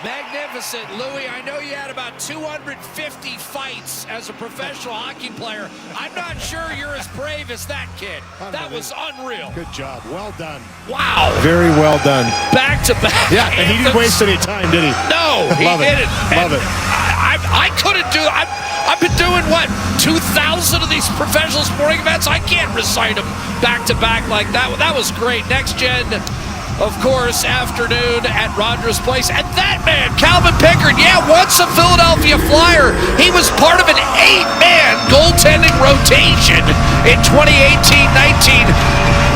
Magnificent. Louis, I know you had about 250 fights as a professional hockey player. I'm not sure you're as brave as that kid. That was unreal. Good job. Well done. Wow. Very well done. Back to back. Yeah, and he didn't waste any time, did he? No, he didn't. Love it. I couldn't do it. I've been doing, what, 2,000 of these professional sporting events? I can't recite them back to back like that. That was great. Next Gen, of course, afternoon at Rogers Place. And that man, Calvin Pickard, once a Philadelphia Flyer. He was part of an 8-man goaltending rotation in 2018-19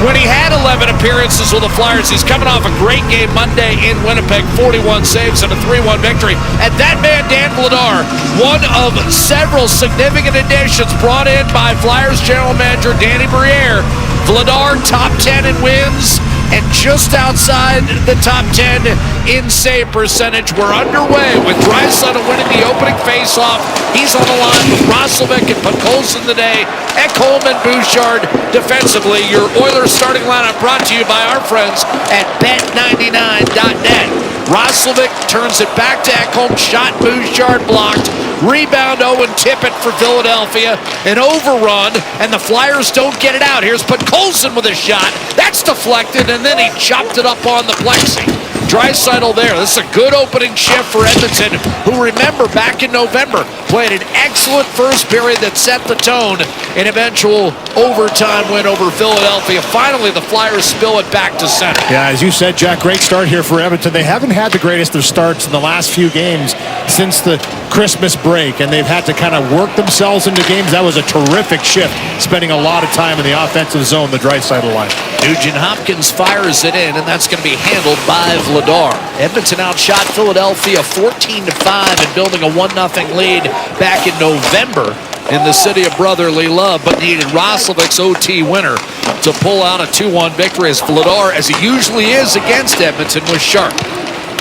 when he had 11 appearances with the Flyers. He's coming off a great game Monday in Winnipeg, 41 saves and a 3-1 victory. And that man, Dan Vladar, one of several significant additions brought in by Flyers general manager Danny Briere. Vladar, top 10 in wins, and just outside the top 10 in save percentage. We're underway with Draisaitl winning the opening faceoff. He's on the line with Roslovic and Podkolzin today. Ekholm and Bouchard defensively. Your Oilers starting lineup brought to you by our friends at Bet99.net. Roslovic turns it back to Ekholm. Shot Bouchard blocked. Rebound Owen Tippett for Philadelphia. An overrun, and the Flyers don't get it out. Here's Podkolzin with a shot. That's deflected, and then he chopped it up on the plexi. Draisaitl there. This is a good opening shift for Edmonton, who, remember, back in November, played an excellent first period that set the tone. An eventual overtime win over Philadelphia. Finally, the Flyers spill it back to center. Yeah, as you said, Jack, great start here for Edmonton. They haven't had the greatest of starts in the last few games since the Christmas break, and they've had to kind of work themselves into games. That was a terrific shift, spending a lot of time in the offensive zone, the Draisaitl line. Nugent Hopkins fires it in, and that's going to be handled by Vladar. Edmonton outshot Philadelphia 14-5 and building a 1-0 lead back in November in the city of brotherly love, but needed Roslovic's OT winner to pull out a 2-1 victory, as Vladar, as he usually is against Edmonton, was sharp.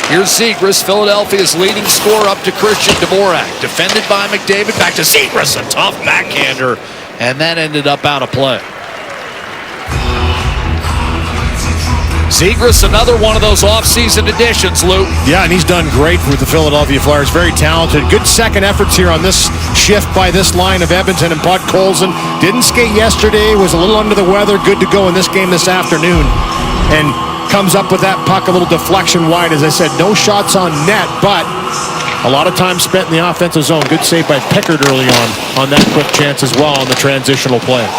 Here's Zegras, Philadelphia's leading scorer, up to Christian Dvorak. Defended by McDavid, back to Zegras, a tough backhander, and that ended up out of play. Zegras, another one of those off-season additions, Lou. Yeah, and he's done great with the Philadelphia Flyers. Very talented. Good second efforts here on this shift by this line of Edmonton. And Podkolzin didn't skate yesterday, was a little under the weather. Good to go in this game this afternoon. And comes up with that puck, a little deflection wide. As I said, no shots on net, but a lot of time spent in the offensive zone. Good save by Pickard early on that quick chance as well on the transitional play.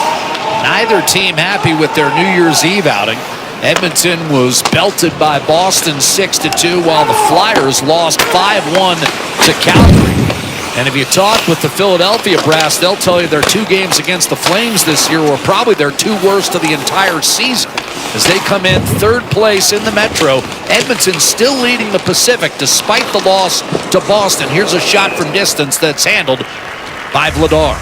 Neither team happy with their New Year's Eve outing. Edmonton was belted by Boston 6-2, while the Flyers lost 5-1 to Calgary. And if you talk with the Philadelphia brass, they'll tell you their 2 games against the Flames this year were probably their 2 worst of the entire season, as they come in 3rd place in the Metro. Edmonton still leading the Pacific despite the loss to Boston. Here's a shot from distance that's handled by Vladar.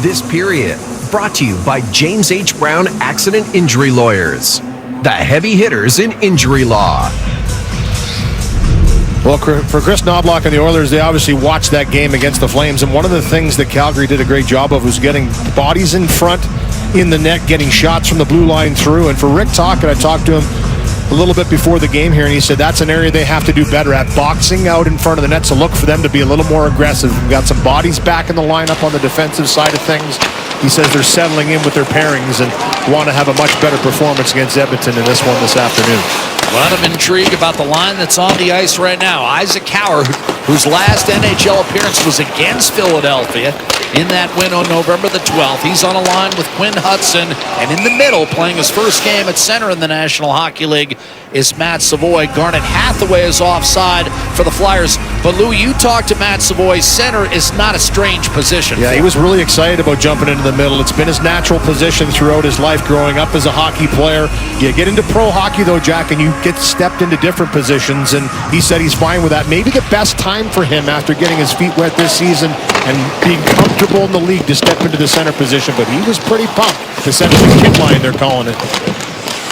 This period brought to you by James H. Brown Accident Injury Lawyers, the heavy hitters in injury law. Well, for Chris Knobloch and the Oilers, they obviously watched that game against the Flames, and one of the things that Calgary did a great job of was getting bodies in front in the net, getting shots from the blue line through. And for Rick Tocchet, I talked to him a little bit before the game here, and he said that's an area they have to do better at, boxing out in front of the net. So look for them to be a little more aggressive. We've got some bodies back in the lineup on the defensive side of things. He says they're settling in with their pairings and want to have a much better performance against Edmonton in this one this afternoon. A lot of intrigue about the line that's on the ice right now. Isaac Howard, whose last NHL appearance was against Philadelphia in that win on November the 12th. He's on a line with Quinn Hudson, and in the middle, playing his first game at center in the National Hockey League, is Matt Savoy. Garnet Hathaway is offside for the Flyers. But, Lou, you talked to Matt Savoy. Center is not a strange position. Yeah, he was really excited about jumping into the middle. It's been his natural position throughout his life growing up as a hockey player. You get into pro hockey, though, Jack, and you get stepped into different positions, and he said he's fine with that. Maybe the best time for him after getting his feet wet this season and being comfortable in the league to step into the center position, but he was pretty pumped to set the kid line, they're calling it.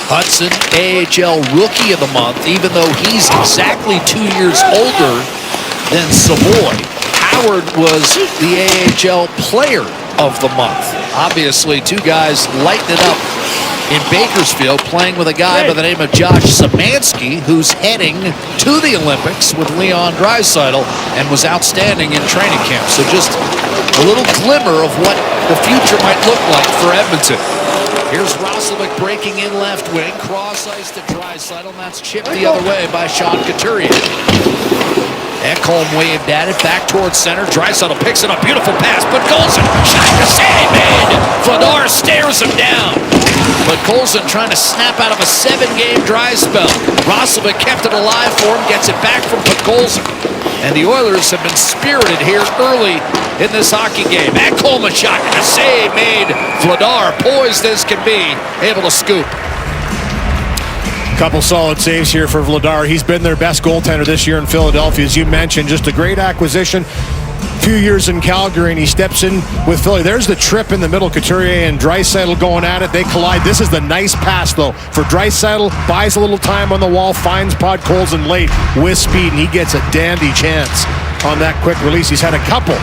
Hudson, AHL Rookie of the Month, even though he's exactly 2 years older than Savoy. Howard was the AHL Player of the month. Obviously, two guys lighting it up in Bakersfield, playing with a guy by the name of Josh Szymanski, who's heading to the Olympics with Leon Draisaitl and was outstanding in training camp. So just a little glimmer of what the future might look like for Edmonton. Here's Roslovic breaking in left wing, cross ice to Draisaitl, and that's chipped the other way by Sean Couturier. Ekholm waved at it, back towards center. Draisaitl picks it up, beautiful pass, but Colson, shot to save made. Vladar stares him down. But Colson trying to snap out of a 7-game dry spell. Roslovic kept it alive for him, gets it back from Colson. And the Oilers have been spirited here early in this hockey game. Ekholm a shot and a save made. Vladar, poised as can be, able to scoop. Couple solid saves here for Vladar. He's been their best goaltender this year in Philadelphia, as you mentioned. Just a great acquisition. Few years in Calgary, and he steps in with Philly. There's the trip in the middle. Couturier and Draisaitl going at it. They collide. This is the nice pass, though, for Draisaitl. Buys a little time on the wall, finds Podkolzin late with speed, and he gets a dandy chance on that quick release. He's had a couple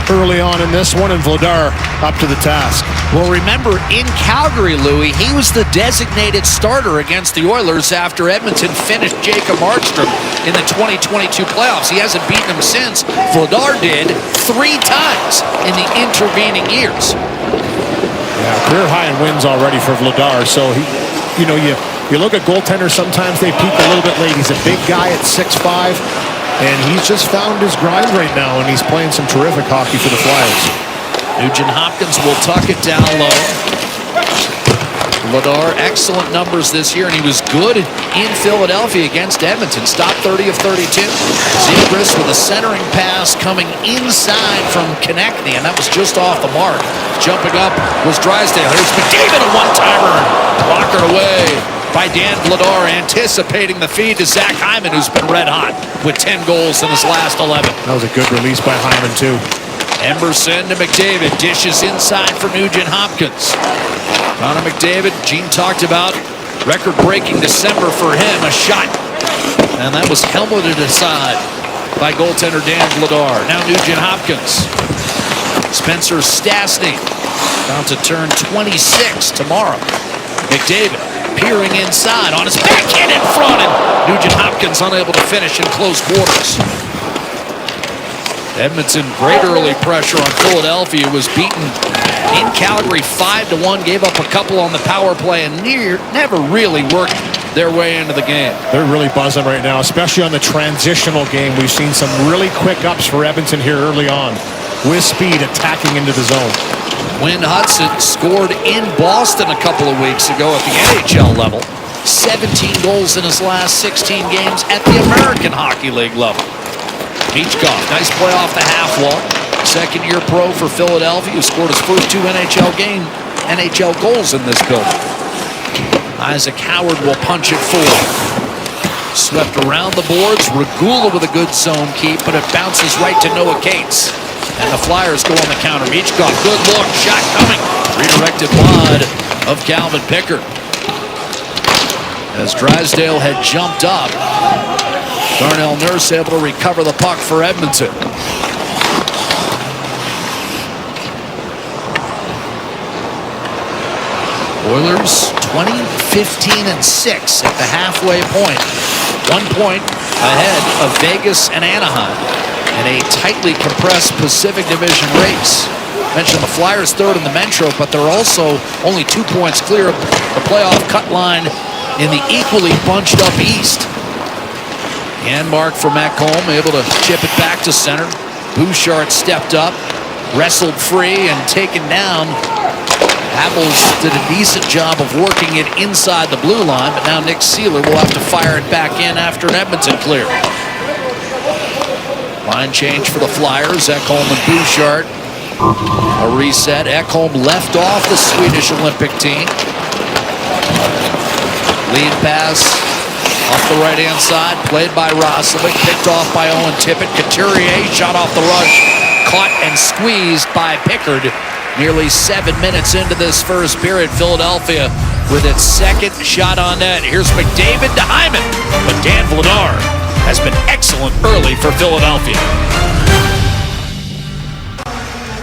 early on in this one, and Vladar up to the task. Well, remember, in Calgary, Louis, he was the designated starter against the Oilers after Edmonton finished Jacob Markstrom in the 2022 playoffs. He hasn't beaten him since. Vladar did 3 times in the intervening years. Yeah, career high in wins already for Vladar. So, you look at goaltenders, sometimes they peak a little bit late. He's a big guy at 6'5", and he's just found his grind right now, and he's playing some terrific hockey for the Flyers. Nugent Hopkins will tuck it down low. Vladar, excellent numbers this year, and he was good in Philadelphia against Edmonton. Stopped 30 of 32. Zegras with a centering pass coming inside from Konechny, and that was just off the mark. Jumping up was Drysdale. Here's McDavid, a one-timer. Blocked away by Dan Vladar, anticipating the feed to Zach Hyman, who's been red hot with 10 goals in his last 11. That was a good release by Hyman, too. Emerson to McDavid, dishes inside for Nugent Hopkins. Conner McDavid, Gene talked about, record-breaking December for him, a shot. And that was helmeted aside by goaltender Dan Vladar. Now Nugent Hopkins. Spencer Stastny, about to turn 26 tomorrow. McDavid peering inside on his backhand in front, and Nugent Hopkins unable to finish in close quarters. Edmonton, great early pressure on Philadelphia, was beaten in Calgary 5-1, gave up a couple on the power play, and never really worked their way into the game. They're really buzzing right now, especially on the transitional game. We've seen some really quick ups for Edmonton here early on, with speed attacking into the zone. Wayne Hudson scored in Boston a couple of weeks ago at the NHL level. 17 goals in his last 16 games at the American Hockey League level. Michkov, nice play off the half wall. Second-year pro for Philadelphia, who scored his first 2 NHL goals in this building. Isaac Howard will punch it forward. Swept around the boards. Regula with a good zone keep, but it bounces right to Noah Cates. And the Flyers go on the counter. Michkov, good look, shot coming. Redirected wide of Calvin Pickard. As Drysdale had jumped up, Darnell Nurse able to recover the puck for Edmonton. Oilers 20-15-6 at the halfway point. 1 point ahead of Vegas and Anaheim in a tightly compressed Pacific Division race. Mentioned the Flyers third in the Metro, but they're also only 2 points clear of the playoff cut line in the equally bunched up East. Janmark from Ekholm, able to chip it back to center. Bouchard stepped up, wrestled free, and taken down. Apples did a decent job of working it inside the blue line, but now Nick Seeler will have to fire it back in after an Edmonton clear. Line change for the Flyers, Ekholm and Bouchard. A reset. Ekholm left off the Swedish Olympic team. Lead pass off the right-hand side, played by Roslovic, picked off by Owen Tippett. Couturier shot off the rush, caught and squeezed by Pickard. Nearly 7 minutes into this first period, Philadelphia with its second shot on net. Here's McDavid to Hyman, but Dan Vladar has been excellent early for Philadelphia.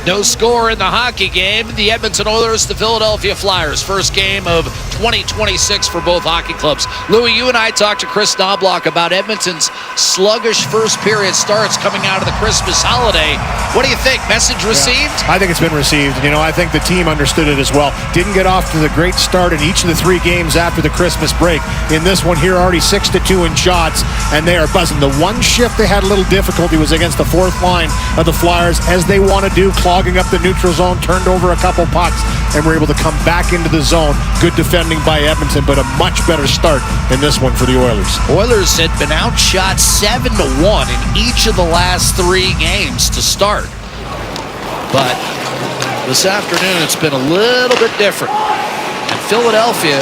No score in the hockey game. The Edmonton Oilers, the Philadelphia Flyers. First game of 2026 for both hockey clubs. Louis, you and I talked to Chris Knobloch about Edmonton's sluggish first period starts coming out of the Christmas holiday. What do you think? Message received? Yeah, I think it's been received. I think the team understood it as well. Didn't get off to the great start in each of the 3 games after the Christmas break. In this one here, already 6-2 in shots, and they are buzzing. The one shift they had a little difficulty was against the fourth line of the Flyers, as they want to do, clogging up the neutral zone, turned over a couple pucks, and were able to come back into the zone. Good defending by Edmonton, but a much better start in this one for the Oilers. Oilers had been outshot 7-1 in each of the last 3 games to start. But this afternoon, it's been a little bit different. And Philadelphia,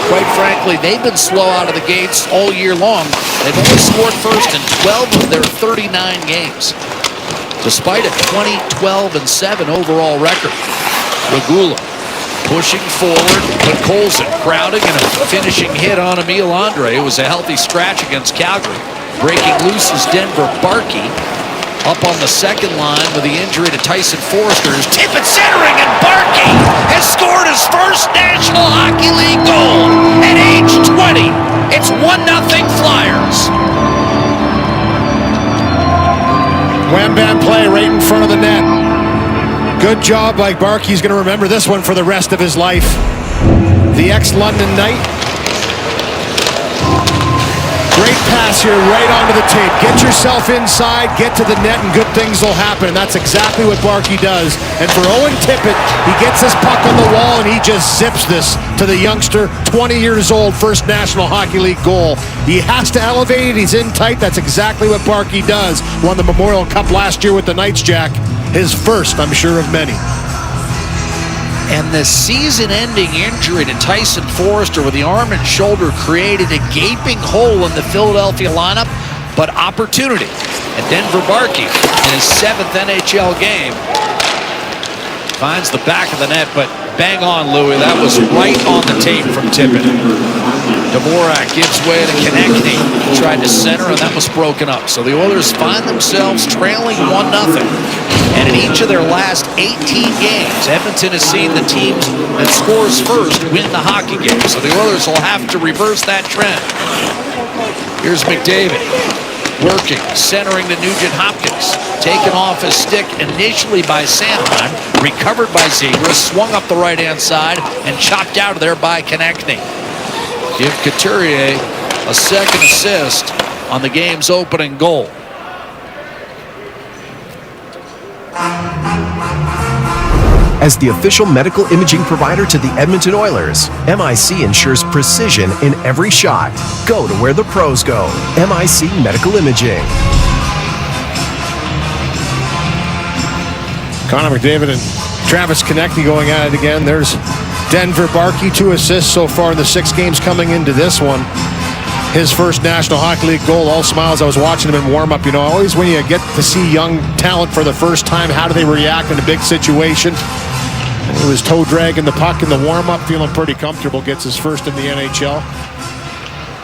quite frankly, they've been slow out of the gates all year long. They've only scored first in 12 of their 39 games, despite a 20-12-7 overall record. Regula pushing forward, but Colson crowding and a finishing hit on Emil Andre. It was a healthy scratch against Calgary. Breaking loose is Denver Barkey. Up on the second line with the injury to Tyson Forrester. Tippett centering, and Barkey has scored his first National Hockey League goal at age 20. It's 1-0 Flyers. Wham bam play right in front of the net. Good job by Barkey. He's going to remember this one for the rest of his life. The ex-London Knight. Great pass here right onto the tape. Get yourself inside, get to the net, and good things will happen. And that's exactly what Barkey does. And for Owen Tippett, he gets his puck on the wall, and he just zips this to the youngster, 20 years old, first National Hockey League goal. He has to elevate it. He's in tight. That's exactly what Barkey does. Won the Memorial Cup last year with the Knights, Jack. His first, I'm sure, of many. And the season-ending injury to Tyson Forrester with the arm and shoulder created a gaping hole in the Philadelphia lineup, but opportunity. And Denver Barkey, in his 7th NHL game, finds the back of the net, but bang on, Louis. That was right on the tape from Tippett. Dvorak gives way to Konechny. Tried to center, and that was broken up. So the Oilers find themselves trailing 1-0. And in each of their last 18 games, Edmonton has seen the teams that scores first win the hockey game. So the Oilers will have to reverse that trend. Here's McDavid. Working, centering to Nugent-Hopkins. Taken off his stick initially by Sanheim. Recovered by Zegras. Swung up the right-hand side and chopped out of there by Konechny. Give Couturier a second assist on the game's opening goal. As the official medical imaging provider to the Edmonton Oilers, MIC ensures precision in every shot. Go to where the pros go. MIC Medical Imaging. Conner McDavid and Travis Konechny going at it again. There's Denver Barkey, 2 assists so far in the 6 games coming into this one. His first National Hockey League goal, all smiles. I was watching him in warm-up. Always when you get to see young talent for the first time, how do they react in a big situation? And he was toe dragging the puck in the warm-up, feeling pretty comfortable. Gets his first in the NHL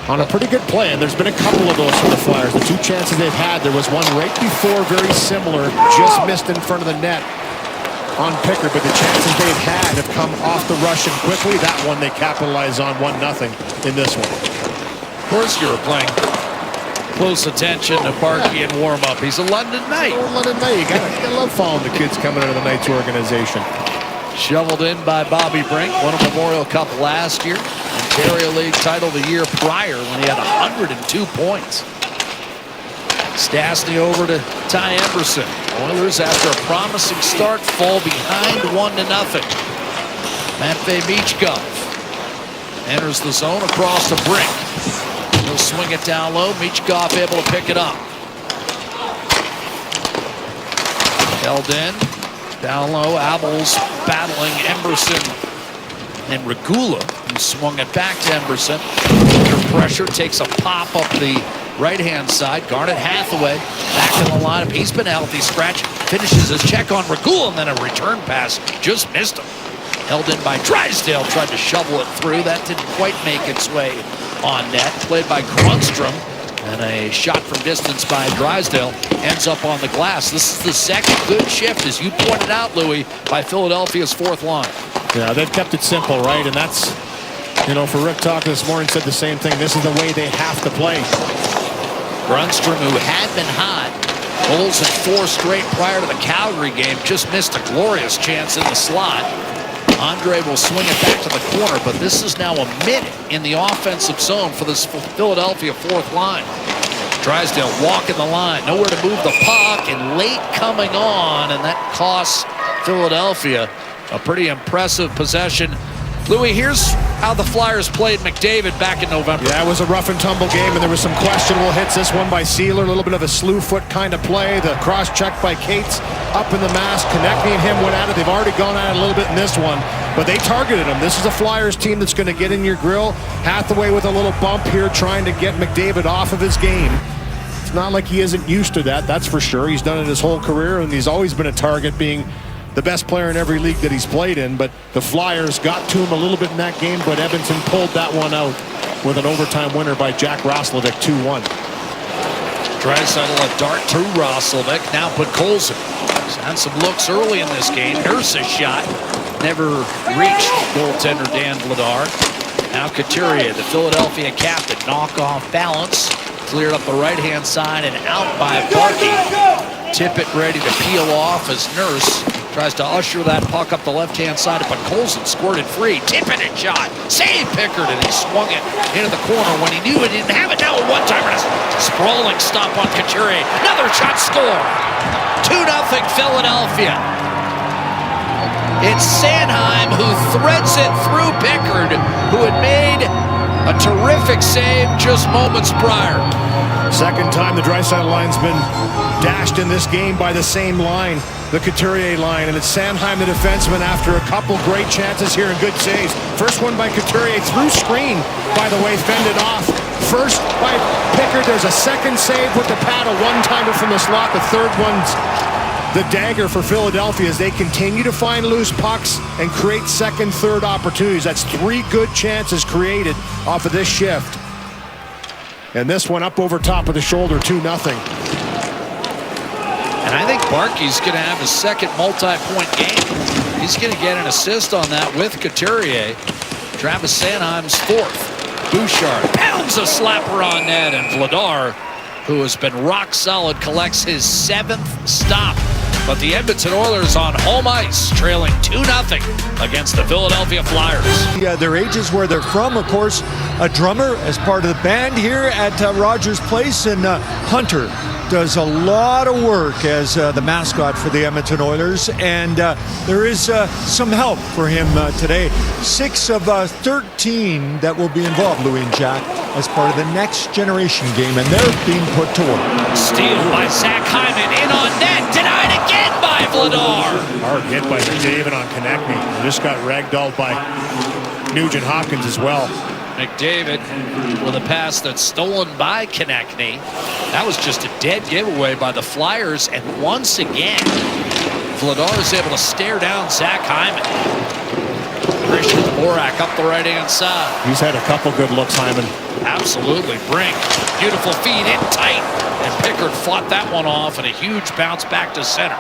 on a pretty good play. And there's been a couple of those for the Flyers. The 2 chances they've had, there was one right before, very similar, just missed in front of the net on Picker, but the chances they've had have come off the rush and quickly. That one they capitalize on 1-0 in this one. Of course you were playing close attention to Barkey in warm-up. He's a London Knight. London Knight. You gotta love following the kids coming into the Knights organization. Shoveled in by Bobby Brink. Won a Memorial Cup last year. Ontario League title the year prior when he had 102 points. Stastny over to Ty Emberson. Oilers, after a promising start, fall behind 1-0. Matvei Michkov enters the zone across the Brink. He'll swing it down low. Michkov able to pick it up. Held in. Down low. Abels battling Emberson and Regula, who swung it back to Emberson. Under pressure, takes a pop up the right-hand side. Garnet Hathaway back in the lineup. He's been a healthy scratch. Finishes his check on Regula, and then a return pass just missed him. Held in by Drysdale, tried to shovel it through. That didn't quite make its way on net. Played by Grunstrom. And a shot from distance by Drysdale ends up on the glass. This is the second good shift, as you pointed out, Louis, by Philadelphia's fourth line. Yeah, they've kept it simple, right? And that's, you know, for Rick Talk this morning said the same thing. This is the way they have to play. Grundstrom, who had been hot, goals in 4 straight prior to the Calgary game, just missed a glorious chance in the slot. Andre will swing it back to the corner, but this is now a minute in the offensive zone for this Philadelphia fourth line. Drysdale walking the line, nowhere to move the puck, and late coming on, and that costs Philadelphia a pretty impressive possession. Louis, here's how the Flyers played McDavid back in November. Yeah, it was a rough and tumble game, and there was some questionable hits. This one by Sealer, a little bit of a slew foot kind of play. The cross check by Cates up in the mask. Konechny and him went at it. They've already gone at it a little bit in this one, but they targeted him. This is a Flyers team that's going to get in your grill. Hathaway with a little bump here, trying to get McDavid off of his game. It's not like he isn't used to that, that's for sure. He's done it his whole career, and he's always been a target, being the best player in every league that he's played in. But the Flyers got to him a little bit in that game, but Edmonton pulled that one out with an overtime winner by Jack Roslovic, 2-1. Draisaitl a dart through Roslovic, now put Colson. He's had some looks early in this game. Here's a shot, never reached goaltender Dan Vladar. Now Couturier, the Philadelphia captain, knock off balance, cleared up the right-hand side and out by Barkey. Tippett ready to peel off as Nurse tries to usher that puck up the left-hand side, but Colson squirted free. Tippett and shot. Save Pickard, and he swung it into the corner when he knew he didn't have it. Now a one-timer, sprawling stop on Couturier. Another shot, score. 2-0 Philadelphia. It's Sanheim who threads it through Pickard, who had made a terrific save just moments prior. Second time the Draisaitl line's been dashed in this game by the same line, the Couturier line, and it's Sanheim, the defenseman, after a couple great chances here and good saves. First one by Couturier through screen, by the way, fended off. First by Pickard. There's a second save with the pad, a one-timer from the slot. The third one's the dagger for Philadelphia as they continue to find loose pucks and create second, third opportunities. That's 3 good chances created off of this shift. And this one up over top of the shoulder, 2-0. And I think Barkey's going to have his second multi-point game. He's going to get an assist on that with Couturier. Travis Sanheim's fourth. Bouchard pounds a slapper on net, and Vladar, who has been rock solid, collects his 7th stop. But the Edmonton Oilers on home ice, trailing 2-0 against the Philadelphia Flyers. Yeah, their ages, where they're from, of course, a drummer as part of the band here at Rogers Place, and Hunter does a lot of work as the mascot for the Edmonton Oilers, and there is some help for him today. 6 of 13 that will be involved, Louis and Jack, as part of the next generation game, and they're being put to work. Steal by Zach Hyman, in on net, denied again by Vladar. Hard hit by McDavid on Konechny. Just got ragdolled by Nugent Hopkins as well. McDavid with a pass that's stolen by Konechny. That was just a dead giveaway by the Flyers, and once again, Vladar is able to stare down Zach Hyman. Christian Dvorak up the right-hand side. He's had a couple good looks, Hyman. Absolutely. Brink, beautiful feed in tight, and Pickard fought that one off, and a huge bounce back to center.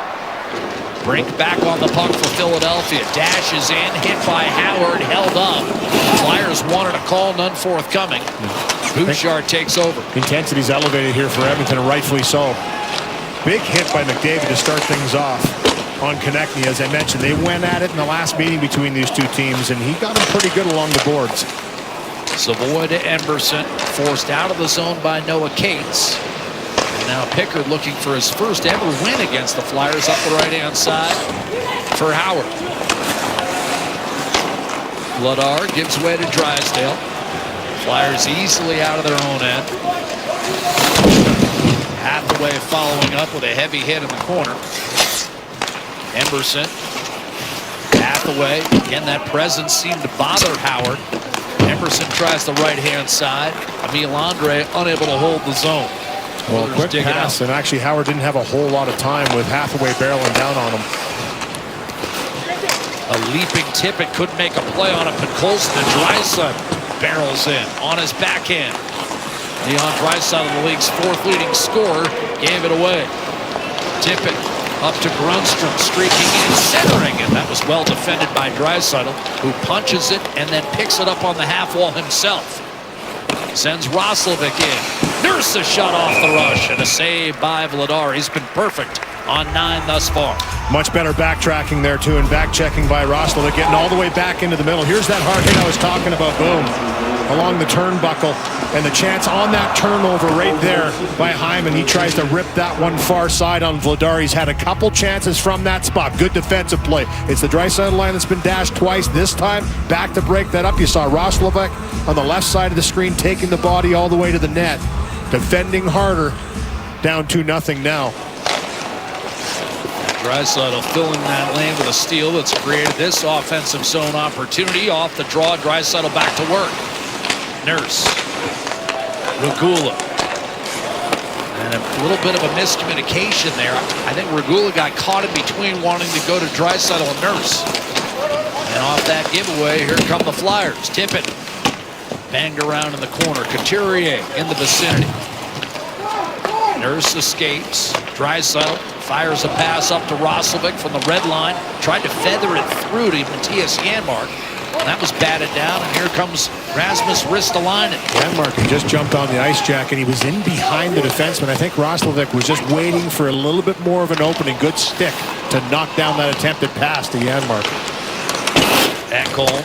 Brink back on the puck for Philadelphia. Dashes in, hit by Howard, held up. Flyers wanted a call, none forthcoming. Bouchard takes over. Intensity's elevated here for Edmonton, and rightfully so. Big hit by McDavid to start things off on Konechny. As I mentioned, they went at it in the last meeting between these two teams, and he got him pretty good along the boards. Savoy to Emberson, forced out of the zone by Noah Cates. And now Pickard looking for his first ever win against the Flyers up the right-hand side for Howard. Vladar gives way to Drysdale. Flyers easily out of their own end. Hathaway following up with a heavy hit in the corner. Emberson. Hathaway. Again, that presence seemed to bother Howard. Emberson tries the right-hand side. Emil Andre unable to hold the zone. Well, quick pass, and actually Howard didn't have a whole lot of time with Hathaway barreling down on him. A leaping Tippett couldn't make a play on it, but Colson and Draisaitl barrels in on his backhand. Leon Draisaitl, the league's 4th leading scorer, gave it away. Tippett up to Grundstrom, streaking in, centering, and that was well defended by Draisaitl, who punches it and then picks it up on the half wall himself. Sends Roslovic in. Nurse a shot off the rush, and a save by Vladar. He's been perfect on 9 thus far. Much better backtracking there, too, and back-checking by Roslovic, getting all the way back into the middle. Here's that hard hit I was talking about. Boom. Along the turnbuckle, and the chance on that turnover right there by Hyman. He tries to rip that one far side on Vladar. He's had a couple chances from that spot. Good defensive play. It's the Draisaitl line that's been dashed twice. This time, back to break that up. You saw Roslovic on the left side of the screen taking the body all the way to the net. Defending harder. Down 2-0 now. Draisaitl filling that lane with a steal that's created this offensive zone opportunity. Off the draw, Draisaitl back to work. Nurse. Regula. And a little bit of a miscommunication there. I think Regula got caught in between wanting to go to Draisaitl and Nurse. And off that giveaway, here come the Flyers. Tippett. Banged around in the corner. Couturier in the vicinity. Nurse escapes. Draisaitl fires a pass up to Roslovic from the red line. Tried to feather it through to Mattias Janmark. That was batted down, and here comes Rasmus Ristolainen. Janmark, he just jumped on the ice jack, and he was in behind the defenseman. I think Roslovic was just waiting for a little bit more of an opening. Good stick to knock down that attempted pass to Janmark. Ekholm.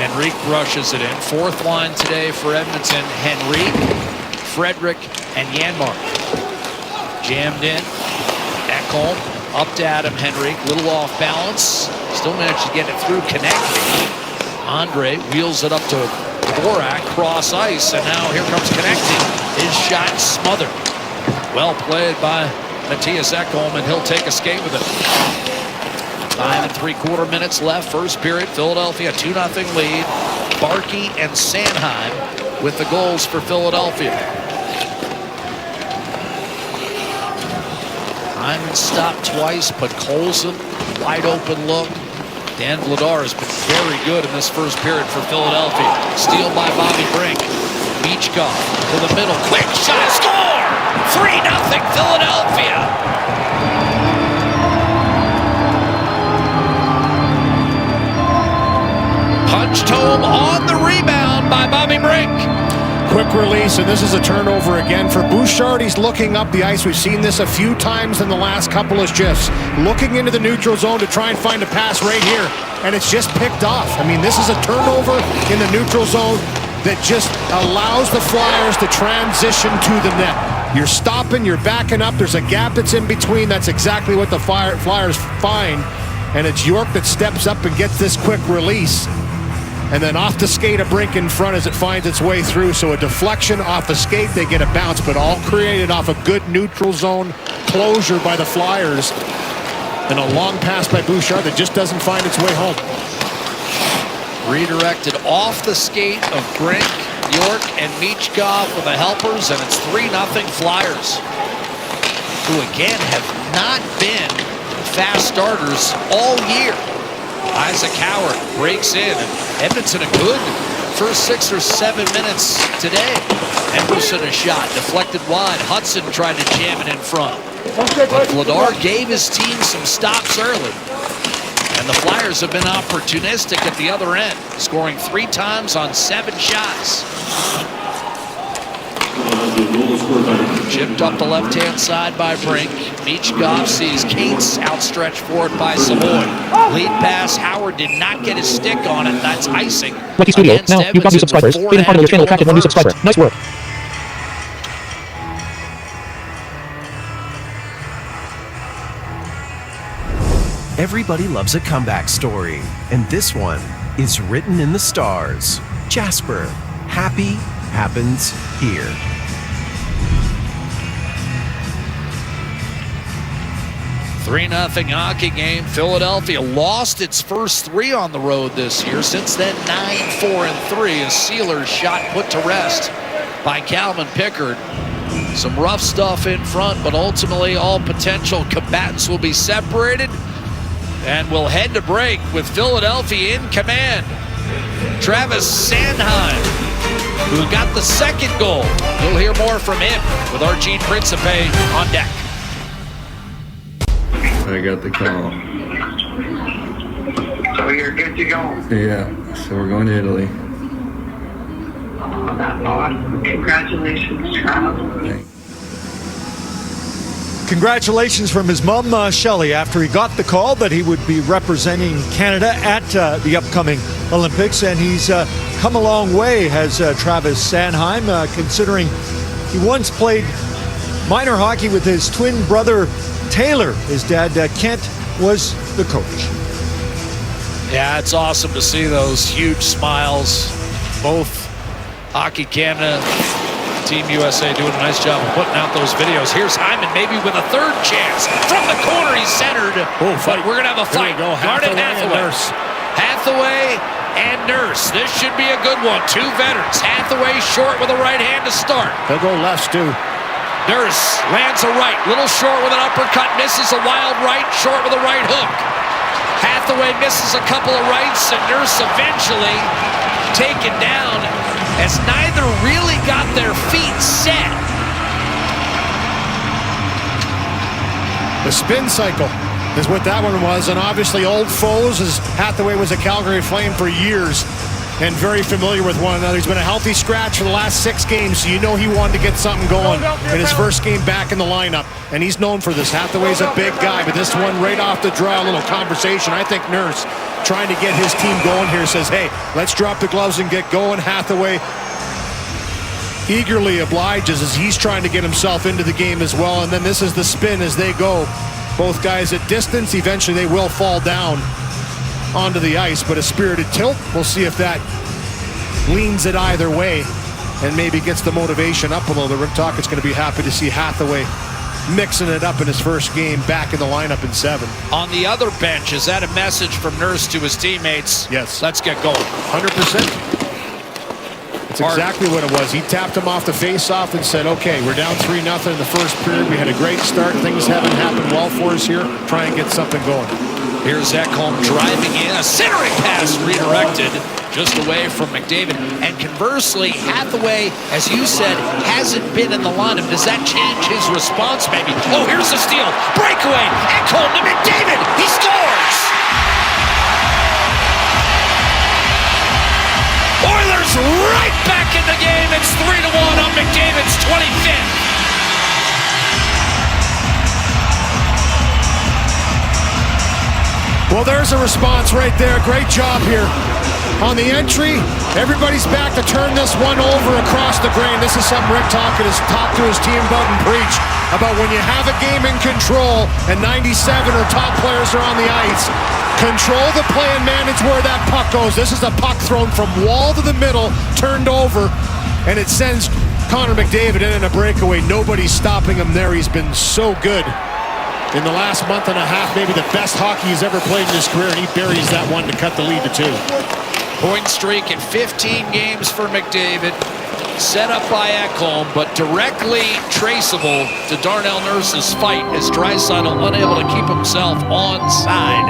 Henrique brushes it in. 4th line today for Edmonton. Henrique, Frederick, and Janmark. Jammed in. Ekholm up to Adam Henrique. Little off balance. Still managed to get it through, connecting. Andre wheels it up to Dvorak, cross ice, and now here comes connecting. His shot smothered. Well played by Mattias Ekholm, and he'll take a skate with it. 5 3/4 minutes left, first period. Philadelphia 2-0 lead. Barkey and Sanheim with the goals for Philadelphia. Hyman stopped twice, but Colson, wide open look. Dan Vladar has been very good in this first period for Philadelphia. Steal by Bobby Brink. Michkov to the middle. Quick shot. Score! 3-0 Philadelphia. Punched home on the rebound by Bobby Brink. Quick release, and this is a turnover again for Bouchard. He's looking up the ice. We've seen this a few times in the last couple of shifts. Looking into the neutral zone to try and find a pass right here, and it's just picked off. I mean, this is a turnover in the neutral zone that just allows the Flyers to transition to the net. You're stopping, you're backing up, there's a gap that's in between. That's exactly what the Flyers find, and it's York that steps up and gets this quick release. And then off the skate, a Brink in front as it finds its way through. So a deflection off the skate, they get a bounce, but all created off a good neutral zone closure by the Flyers. And a long pass by Bouchard that just doesn't find its way home. Redirected off the skate of Brink, York, and Michkov for the helpers, and it's 3-0 Flyers, who again have not been fast starters all year. Isaac Howard breaks in, and Edmonton a good first 6 or 7 minutes today. Emerson a shot deflected wide. Hudson tried to jam it in front, but Vladar gave his team some stops early, and the Flyers have been opportunistic at the other end, scoring 3 times on 7 shots. Chipped up the left-hand side by Brink. Michkov sees Cates outstretched forward by Savoy. Lead pass. Howard did not get his stick on it. That's icing. Lucky Studio. Now you've got new subscribers. Being part of your channel attracted one new subscriber. Nice work. Everybody loves a comeback story, and this one is written in the stars. Jasper, happy happens here. Three 3-0 hockey game. Philadelphia lost its first 3 on the road this year. Since then, 9-4-3. A Sealers shot put to rest by Calvin Pickard. Some rough stuff in front, but ultimately all potential combatants will be separated. And we'll head to break with Philadelphia in command. Travis Sanheim who got the second goal. You'll hear more from him with Archie Principe on deck. I got the call. So you're good to go? Yeah, so we're going to Italy. Oh, that's awesome. Congratulations, Travis. Thanks. Congratulations from his mom, Shelley, after he got the call that he would be representing Canada at the upcoming Olympics. And he's come a long way, has Travis Sanheim, considering he once played minor hockey with his twin brother, Taylor. His dad, Kent, was the coach. Yeah, it's awesome to see those huge smiles. Both Hockey Canada, Team USA doing a nice job of putting out those videos. Here's Hyman, maybe with a third chance. From the corner, he's centered. Oh, but we're going to have a fight. Go. Garnet Hathaway. Hathaway and Nurse. This should be a good one. Two veterans. Hathaway short with a right hand to start. They'll go left, Stu. Nurse lands a right. Little short with an uppercut. Misses a wild right. Short with a right hook. Hathaway misses a couple of rights, and Nurse eventually taken down as neither really got their feet set. The spin cycle is what that one was, and obviously old foes, as Hathaway was a Calgary Flame for years and very familiar with one another. He's been a healthy scratch for the last 6 games, so you know he wanted to get something going in his first game back in the lineup, and he's known for this. Hathaway's a big guy, but this one right off the draw, a little conversation. I think Nurse, trying to get his team going here, says, hey, let's drop the gloves and get going. Hathaway eagerly obliges as he's trying to get himself into the game as well, and then this is the spin as they go. Both guys at distance. Eventually they will fall down onto the ice, but a spirited tilt. We'll see if that leans it either way and maybe gets the motivation up a little. Rick Tocchet's going to be happy to see Hathaway mixing it up in his first game back in the lineup in 7. On the other bench, is that a message from Nurse to his teammates? Yes. Let's get going. 100%. It's exactly what it was. He tapped him off the face-off and said, okay, we're down 3-0 in the first period. We had a great start. Things haven't happened well for us here. Try and get something going. Here's Ekholm driving in. A centering pass redirected just away from McDavid. And conversely, Hathaway, as you said, hasn't been in the lineup. Does that change his response maybe? Oh, here's the steal. Breakaway. Ekholm to McDavid. He scores! Oilers right back in the game. It's 3-1 on McDavid's 25th. Well, there's a response right there. Great job here on the entry. Everybody's back to turn this one over across the grain. This is something Rick Tocchet has talked to his team about and preached about. When you have a game in control and 97 or top players are on the ice, control the play and manage where that puck goes. This is a puck thrown from wall to the middle, turned over, and it sends Conner McDavid in a breakaway. Nobody's stopping him there. He's been so good in the last month and a half, maybe the best hockey he's ever played in his career, and he buries that one to cut the lead to 2. Point streak in 15 games for McDavid, set up by Ekholm, but directly traceable to Darnell Nurse's fight as Draisaitl unable to keep himself onside.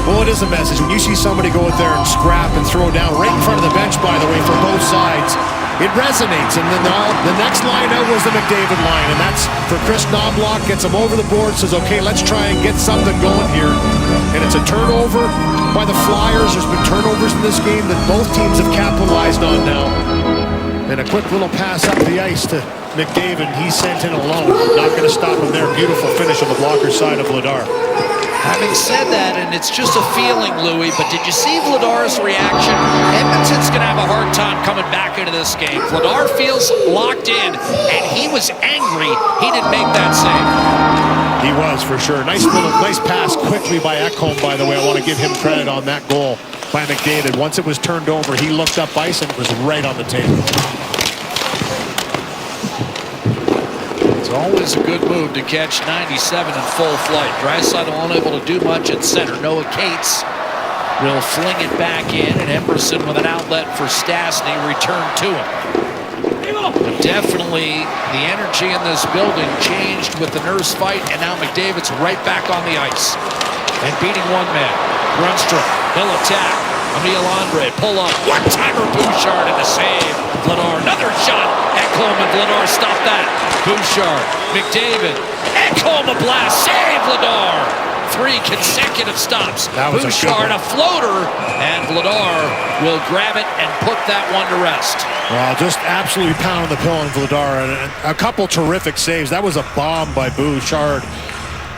Well, it is a message. When you see somebody go out there and scrap and throw down right in front of the bench, by the way, for both sides, it resonates. And then the next line out was the McDavid line, and that's for Chris Knobloch. Gets him over the board, says, okay, let's try and get something going here. And it's a turnover by the Flyers. There's been turnovers in this game that both teams have capitalized on now. And a quick little pass up the ice to McDavid. He's sent in alone. Not going to stop him there. Beautiful finish on the blocker side of Vladar. Having said that, and it's just a feeling, Louis, but did you see Vladar's reaction? Edmonton's going to have a hard time coming back into this game. Vladar feels locked in, and he was angry he didn't make that save. He was, for sure. Nice pass quickly by Ekholm, by the way. I want to give him credit on that goal by McDavid. Once it was turned over, he looked up ice and it was right on the table. It's always a good move to catch 97 in full flight. Draisaitl unable to do much at center. Noah Cates will fling it back in, and Emerson with an outlet for Stastny returned to him. But definitely the energy in this building changed with the Nurse fight, and now McDavid's right back on the ice and beating one man. Grundstrom, he'll attack. Andre, pull up. One-timer Bouchard and a save. Vladar, another shot. Ekholm and Vladar stop that. Bouchard, McDavid. Ekholm a blast. Save Vladar. 3 consecutive stops. Bouchard a floater, and Vladar will grab it and put that one to rest. Well, just absolutely pounding the pill on Vladar, and a couple terrific saves. That was a bomb by Bouchard.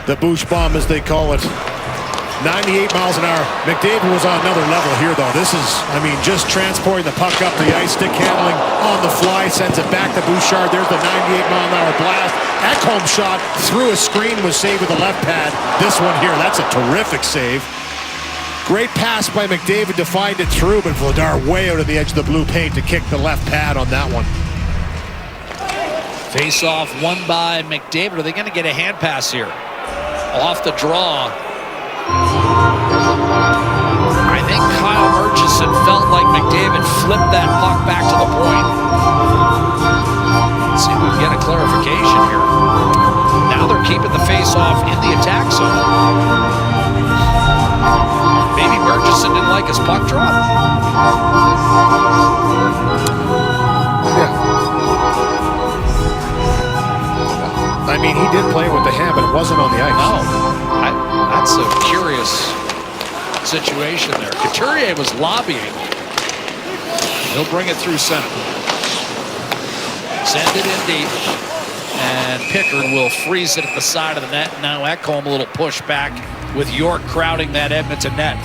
The Bouch bomb, as they call it. 98 miles an hour. McDavid was on another level here, though. This is, just transporting the puck up the ice, stick handling on the fly, sends it back to Bouchard. There's the 98-mile-an-hour blast. Ekholm shot through a screen, was saved with the left pad. This one here, that's a terrific save. Great pass by McDavid to find it through, but Vladar way out of the edge of the blue paint to kick the left pad on that one. Face-off won by McDavid. Are they going to get a hand pass here? Off the draw. I think Kyle Murchison felt like McDavid flipped that puck back to the point. Let's see if we can get a clarification here. Now they're keeping the face-off in the attack zone. Maybe Murchison didn't like his puck drop. Yeah. He did play with the hand, but it wasn't on the ice. No. That's a curious situation there. Couturier was lobbying. He'll bring it through center. Send it in deep. And Pickard will freeze it at the side of the net. Now Ekholm a little push back with York crowding that Edmonton net.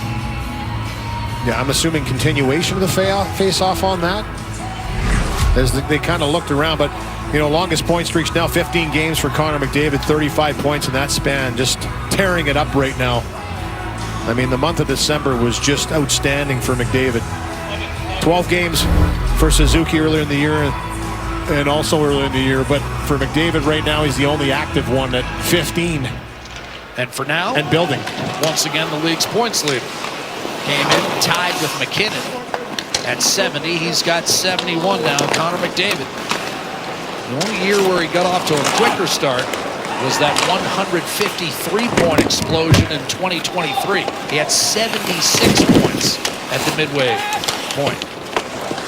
Yeah, I'm assuming continuation of the face-off on that. As they kind of looked around, but longest point streaks now 15 games for Conner McDavid, 35 points in that span, just tearing it up right now. The month of December was just outstanding for McDavid. 12 games for Suzuki earlier in the year and also earlier in the year, but for McDavid right now, he's the only active one at 15. And for now, and building. Once again, the league's points leader. Came in tied with McKinnon at 70. He's got 71 now, Conner McDavid. The only year where he got off to a quicker start was that 153-point explosion in 2023. He had 76 points at the midway point.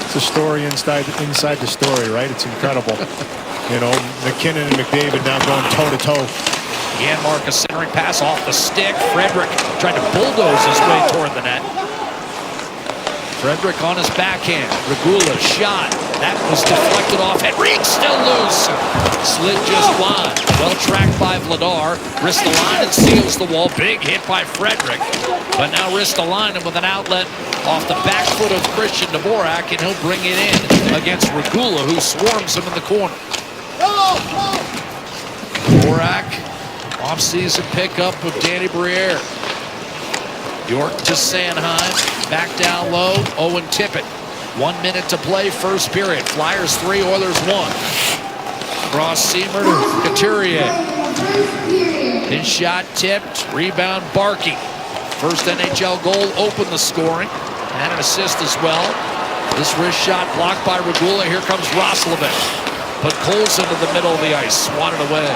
It's a story inside the story, right? It's incredible. McKinnon and McDavid now going toe-to-toe. Jan Marcus centering pass off the stick. Frederick tried to bulldoze his way toward the net. Frederick on his backhand. Regula shot. That was deflected off. Henrique still loose. Slid just wide. Well tracked by Vladar. Ristolainen seals the wall. Big hit by Frederick. But now Ristolainen with an outlet off the back foot of Christian Dvorak, and he'll bring it in against Regula, who swarms him in the corner. Dvorak, off-season pickup of Danny Briere. York to Sanheim, back down low, Owen Tippett. 1 minute to play, first period. Flyers 3, Oilers 1. Cross Seamer to Couturier. His shot tipped, rebound Barkey. First NHL goal opened the scoring, and an assist as well. This wrist shot blocked by Regula. Here comes Roslovic. Put Coles into the middle of the ice, swatted away.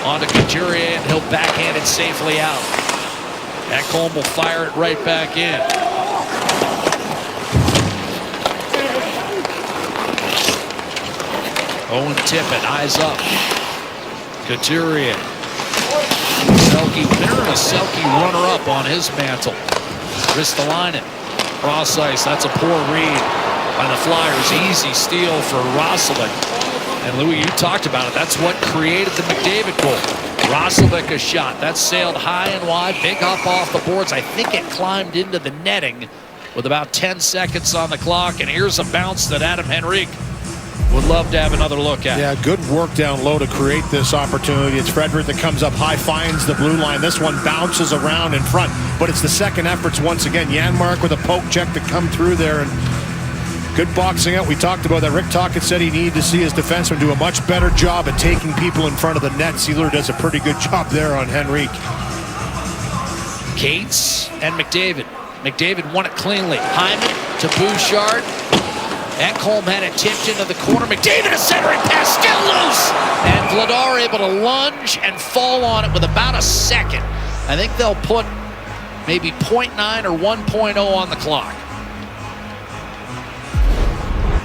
On to Couturier, and he'll backhand it safely out. Ekholm will fire it right back in. Owen Tippett, eyes up. Couturier. Selke winner and a Selke runner-up on his mantle. Ristolainen. Cross ice, that's a poor read by the Flyers. Easy steal for Roslovic. And Louis, you talked about it. That's what created the McDavid goal. Roslovic a shot. That sailed high and wide. Big up off the boards. I think it climbed into the netting with about 10 seconds on the clock. And here's a bounce that Adam Henrique would love to have another look at. Yeah, good work down low to create this opportunity. It's Frederick that comes up high, finds the blue line. This one bounces around in front, but it's the second efforts once again. Janmark with a poke check to come through there, and good boxing out. We talked about that. Rick Tocchet said he needed to see his defenseman do a much better job at taking people in front of the net. Sealer does a pretty good job there on Henrique. Cates and McDavid. McDavid won it cleanly. Hyman to Bouchard. Ekholm had it tipped into the corner. McDavid a centering pass, still loose. And Vladar able to lunge and fall on it with about a second. I think they'll put maybe 0.9 or 1.0 on the clock.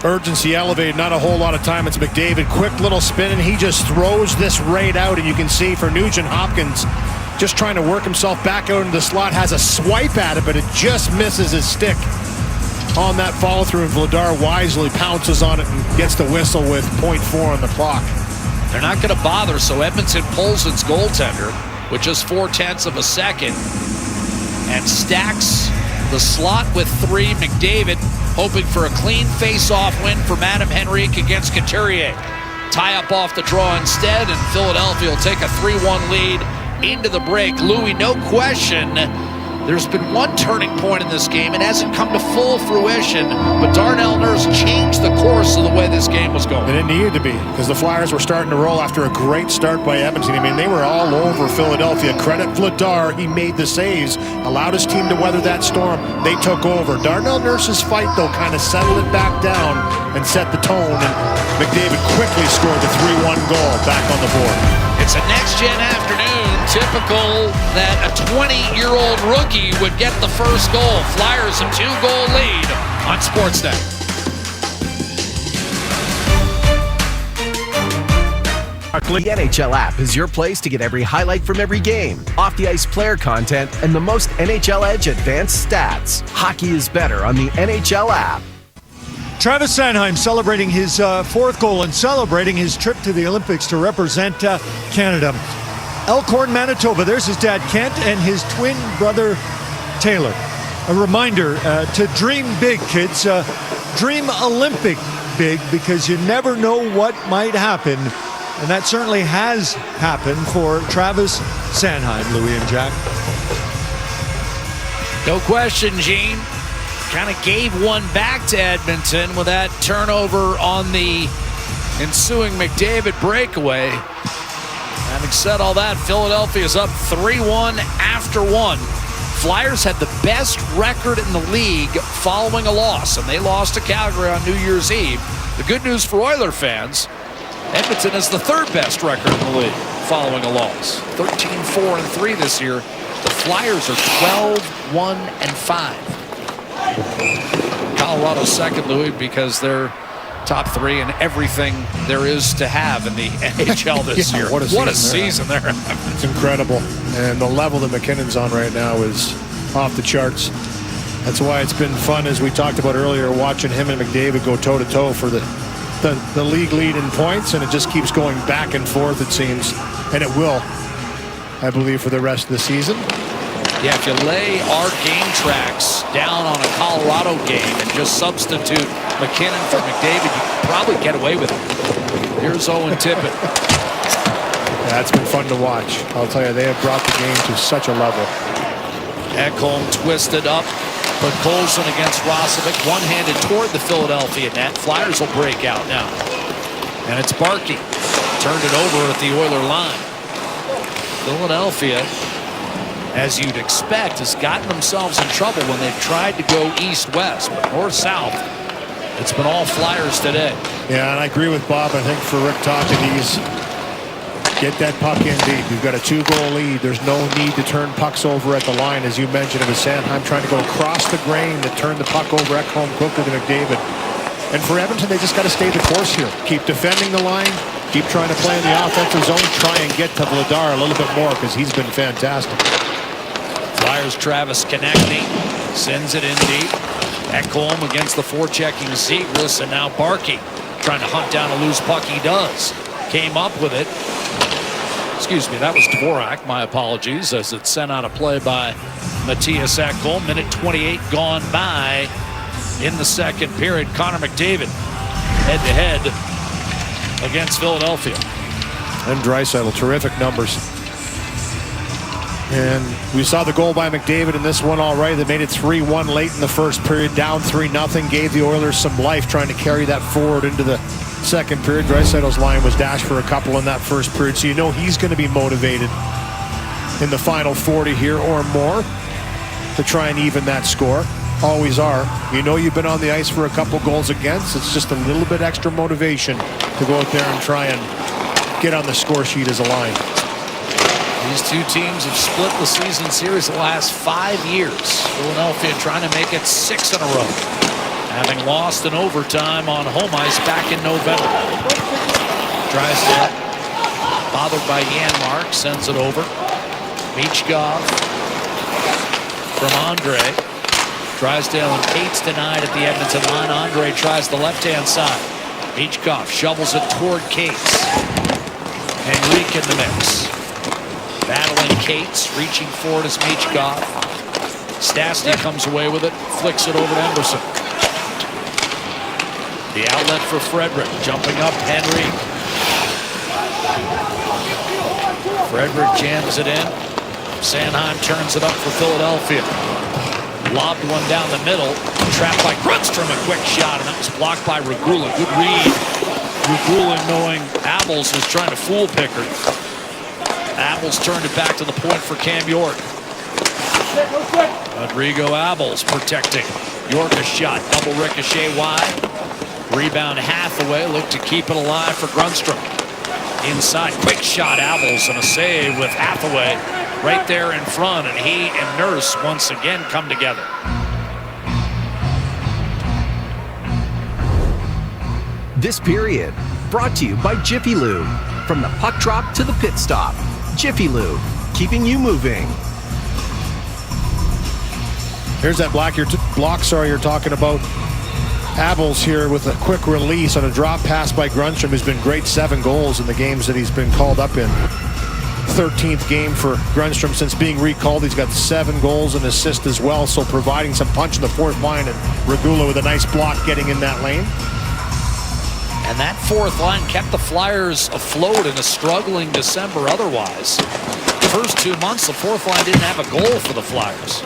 Urgency elevated, not a whole lot of time. It's McDavid, quick little spin, and he just throws this right out. And you can see for Nugent Hopkins, just trying to work himself back out into the slot, has a swipe at it, but it just misses his stick on that follow through. And Vladar wisely pounces on it and gets the whistle with 0.4 on the clock. They're not going to bother, so Edmonton pulls its goaltender with just 0.4 of a second and stacks the slot with 3. McDavid hoping for a clean face-off win for Madame Henrique against Couturier. Tie up off the draw instead, and Philadelphia will take a 3-1 lead into the break. Louis, no question, there's been one turning point in this game. It hasn't come to full fruition, but Darnell Nurse changed the course of the way this game was going. And it needed to be, because the Flyers were starting to roll after a great start by Edmonton. I mean, they were all over Philadelphia. Credit Vladar, he made the saves, allowed his team to weather that storm. They took over. Darnell Nurse's fight, though, kind of settled it back down and set the tone, and McDavid quickly scored the 3-1 goal back on the board. It's a next-gen afternoon. Typical that a 20-year-old rookie would get the first goal. Flyers a 2-goal lead on Sportsnet. The NHL app is your place to get every highlight from every game, off-the-ice player content, and the most NHL Edge advanced stats. Hockey is better on the NHL app. Travis Sanheim celebrating his 4th goal and celebrating his trip to the Olympics to represent Canada. Elkhorn, Manitoba. There's his dad, Kent, and his twin brother, Taylor. A reminder to dream big, kids. Dream Olympic big, because you never know what might happen. And that certainly has happened for Travis Sanheim, Louis and Jack. No question, Gene. Kind of gave one back to Edmonton with that turnover on the ensuing McDavid breakaway. Having said all that, Philadelphia's up 3-1 after 1. Flyers had the best record in the league following a loss, and they lost to Calgary on New Year's Eve. The good news for Oiler fans, Edmonton is the 3rd best record in the league following a loss. 13-4-3 this year. The Flyers are 12-1-5. Colorado's second, Louis, because they're top 3 in everything there is to have in the NHL this year. What a season they're having. It's incredible. And the level that McKinnon's on right now is off the charts. That's why it's been fun, as we talked about earlier, watching him and McDavid go toe-to-toe for the league lead in points, and it just keeps going back and forth, it seems. And it will, I believe, for the rest of the season. Yeah, if you lay our game tracks down on a Colorado game and just substitute McKinnon for McDavid, you could probably get away with it. Here's Owen Tippett. Yeah, it's been fun to watch. I'll tell you, they have brought the game to such a level. Ekholm twisted up, but Colson against Rosovic, one-handed toward the Philadelphia net. Flyers will break out now. And it's Barkey. Turned it over at the Oiler line. Philadelphia, as you'd expect, has gotten themselves in trouble when they've tried to go east-west, but north-south, it's been all Flyers today. Yeah, and I agree with Bob. I think for Rick Tocchet, he's get that puck in deep. You've got a 2-goal lead. There's no need to turn pucks over at the line. As you mentioned, it was Sanheim trying to go across the grain to turn the puck over. Ekholm quickly to McDavid. And for Edmonton, they just got to stay the course here. Keep defending the line. Keep trying to play in the offensive zone. Try and get to Vladar a little bit more, because he's been fantastic. Flyers Travis connecting, sends it in deep. Ekholm against the forechecking Zegras, and now Barkey trying to hunt down a loose puck. He does. Came up with it. Excuse me, that was Dvorak. My apologies, as it's sent out a play by Matthias Ekholm. Minute 28 gone by in the second period. Conner McDavid head-to-head against Philadelphia. And Draisaitl, terrific numbers. And we saw the goal by McDavid in this one already. They made it 3-1 late in the first period, down 3-0. Gave the Oilers some life trying to carry that forward into the second period. Draisaitl's line was dashed for a couple in that first period, so you know he's going to be motivated in the final 40 here or more to try and even that score. Always are. You know you've been on the ice for a couple goals against. It's just a little bit extra motivation to go out there and try and get on the score sheet as a line. These two teams have split the season series the last 5 years. Philadelphia trying to make it 6 in a row. having lost in overtime on home ice back in November. Drysdale, bothered by Janmark, sends it over. Michkov from Andre. Drysdale and Cates denied at the Edmonton line. Andre tries the left-hand side. Michkov shovels it toward Cates. Henrique in the mix. Battling Cates, reaching forward is Michkov. Stastny comes away with it, flicks it over to Emerson. The outlet for Frederick, jumping up Henrique. Frederick jams it in. Sanheim turns it up for Philadelphia. Lobbed one down the middle. Trapped by Grundstrom, a quick shot, and that was blocked by Regula. Good read. Regula knowing Abels was trying to fool Pickard. Abels turned it back to the point for Cam York. Rodrigo Abels protecting. York a shot. Double ricochet wide. Rebound Hathaway. Look to keep it alive for Grundstrom. Inside. Quick shot Abels and a save with Hathaway right there in front. And he and Nurse once again come together. This period brought to you by Jiffy Lube. From the puck drop to the pit stop. Jiffy Lube, keeping you moving. Here's that block you're talking about. Abels here with a quick release on a drop pass by Grundstrom, who's been great. 7 goals in the games that he's been called up in. 13th game for Grundstrom since being recalled. He's got 7 goals and assist as well, so providing some punch in the fourth line, and Regula with a nice block getting in that lane. And that fourth line kept the Flyers afloat in a struggling December otherwise. The first 2 months, the fourth line didn't have a goal for the Flyers.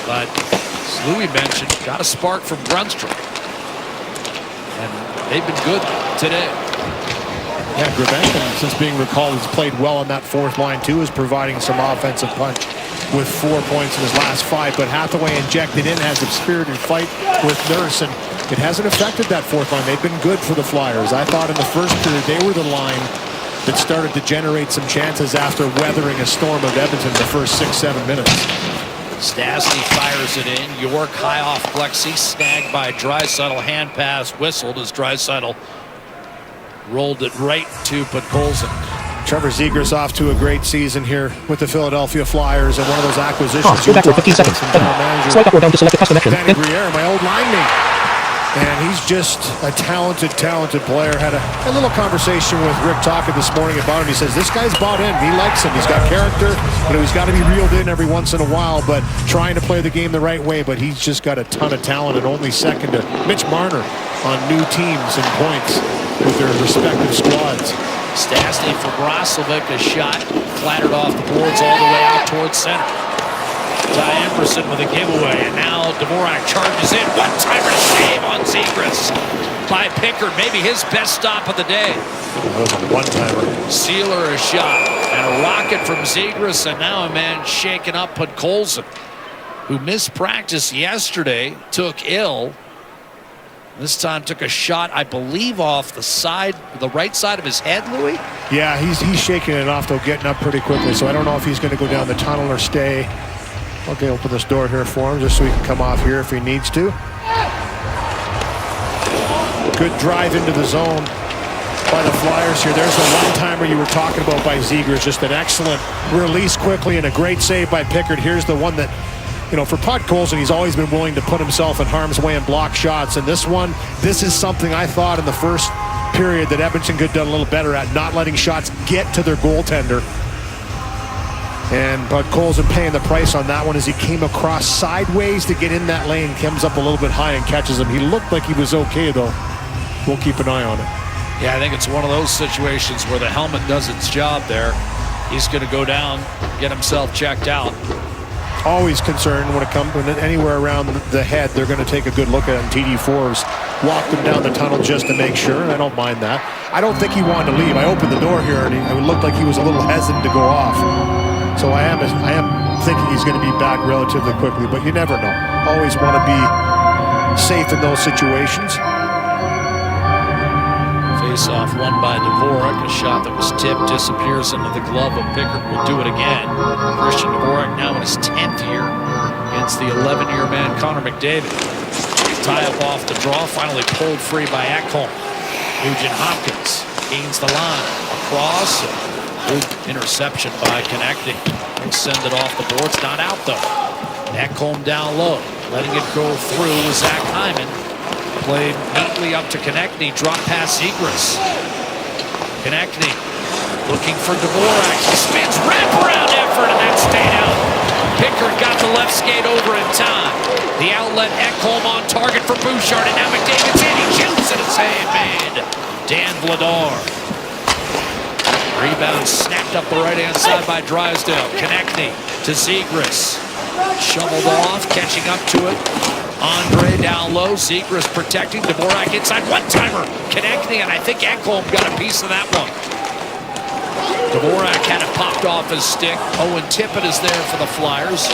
But as Louis mentioned, got a spark from Grundstrom. And they've been good today. Yeah, Gravenkin, since being recalled, has played well on that fourth line too, is providing some offensive punch with 4 points in his last 5. But Hathaway injected in, has a spirited fight with Nurse, and it hasn't affected that fourth line. They've been good for the Flyers. I thought in the first period they were the line that started to generate some chances after weathering a storm of Edmonton the first 6-7 minutes. Stastny fires it in. York high off Plexi, snagged by Draisaitl. Hand pass whistled as Draisaitl rolled it right to Podkolzin. Trevor Zegras off to a great season here with the Philadelphia Flyers, and one of those acquisitions. Go backward 15 seconds. Swipe upward down to select the custom action. Danny Briere, my old line mate. And he's just a talented player. Had a little conversation with Rick Tocchet this morning about him. He says, this guy's bought in. He likes him. He's got character. He's got to be reeled in every once in a while, but trying to play the game the right way. But he's just got a ton of talent, and only second to Mitch Marner on new teams and points with their respective squads. Stastny for Braslovic, a shot clattered off the boards all the way out towards center. Ty Emerson with a giveaway, and now Dvorak charges in. One-timer save on Zegras by Pickard. Maybe his best stop of the day. That was a one-timer. Sealer a shot, and a rocket from Zegras, and now a man shaking up Podkolzin, who missed practice yesterday, took ill. This time took a shot, I believe, off the side, the right side of his head, Louis? Yeah, he's shaking it off, though, getting up pretty quickly. So I don't know if he's going to go down the tunnel or stay. Okay, open this door here for him just so he can come off here if he needs to. Good drive into the zone by the Flyers here. There's the one-timer you were talking about by Zegras. Just an excellent release quickly and a great save by Pickard. Here's the one that, for Podkolzin, he's always been willing to put himself in harm's way and block shots. And this one, this is something I thought in the first period that Edmonton could have done a little better at, not letting shots get to their goaltender. And Podkolzin paying the price on that one as he came across sideways to get in that lane, comes up a little bit high and catches him. He looked like he was okay, though. We'll keep an eye on it. Yeah, I think it's one of those situations where the helmet does its job there. He's going to go down, get himself checked out. Always concerned when it comes anywhere around the head, they're going to take a good look at it. And TD4's walked him down the tunnel just to make sure, and I don't mind that. I don't think he wanted to leave. I opened the door here, and it looked like he was a little hesitant to go off. So I am thinking he's going to be back relatively quickly, but you never know. Always want to be safe in those situations. Face-off won by Dvorak. A shot that was tipped disappears into the glove of Pickard. Will do it again. Christian Dvorak now in his 10th year against the 11-year man Conner McDavid. tie-up off the draw, finally pulled free by Ekholm. Nugent Hopkins gains the line. Across. Good interception by Konechny. He'll send it off the board. It's not out, though. Ekholm down low. Letting it go through with Zach Hyman. Played neatly up to Konechny. Drop pass Zegras. Konechny looking for Dvorak. He spins. Wraparound effort, and that stayed out. Pickard got the left skate over in time. The outlet, Ekholm on target for Bouchard, and now McDavid's in. He shoots, and a save made. Dan Vladar. Rebound snapped up the right-hand side by Drysdale. Konechny to Zegras. Shoveled off, catching up to it. Andre down low. Zegras protecting. Dvorak inside. One-timer. Konechny, and I think Ekholm got a piece of that one. Dvorak had it popped off his stick. Owen Tippett is there for the Flyers.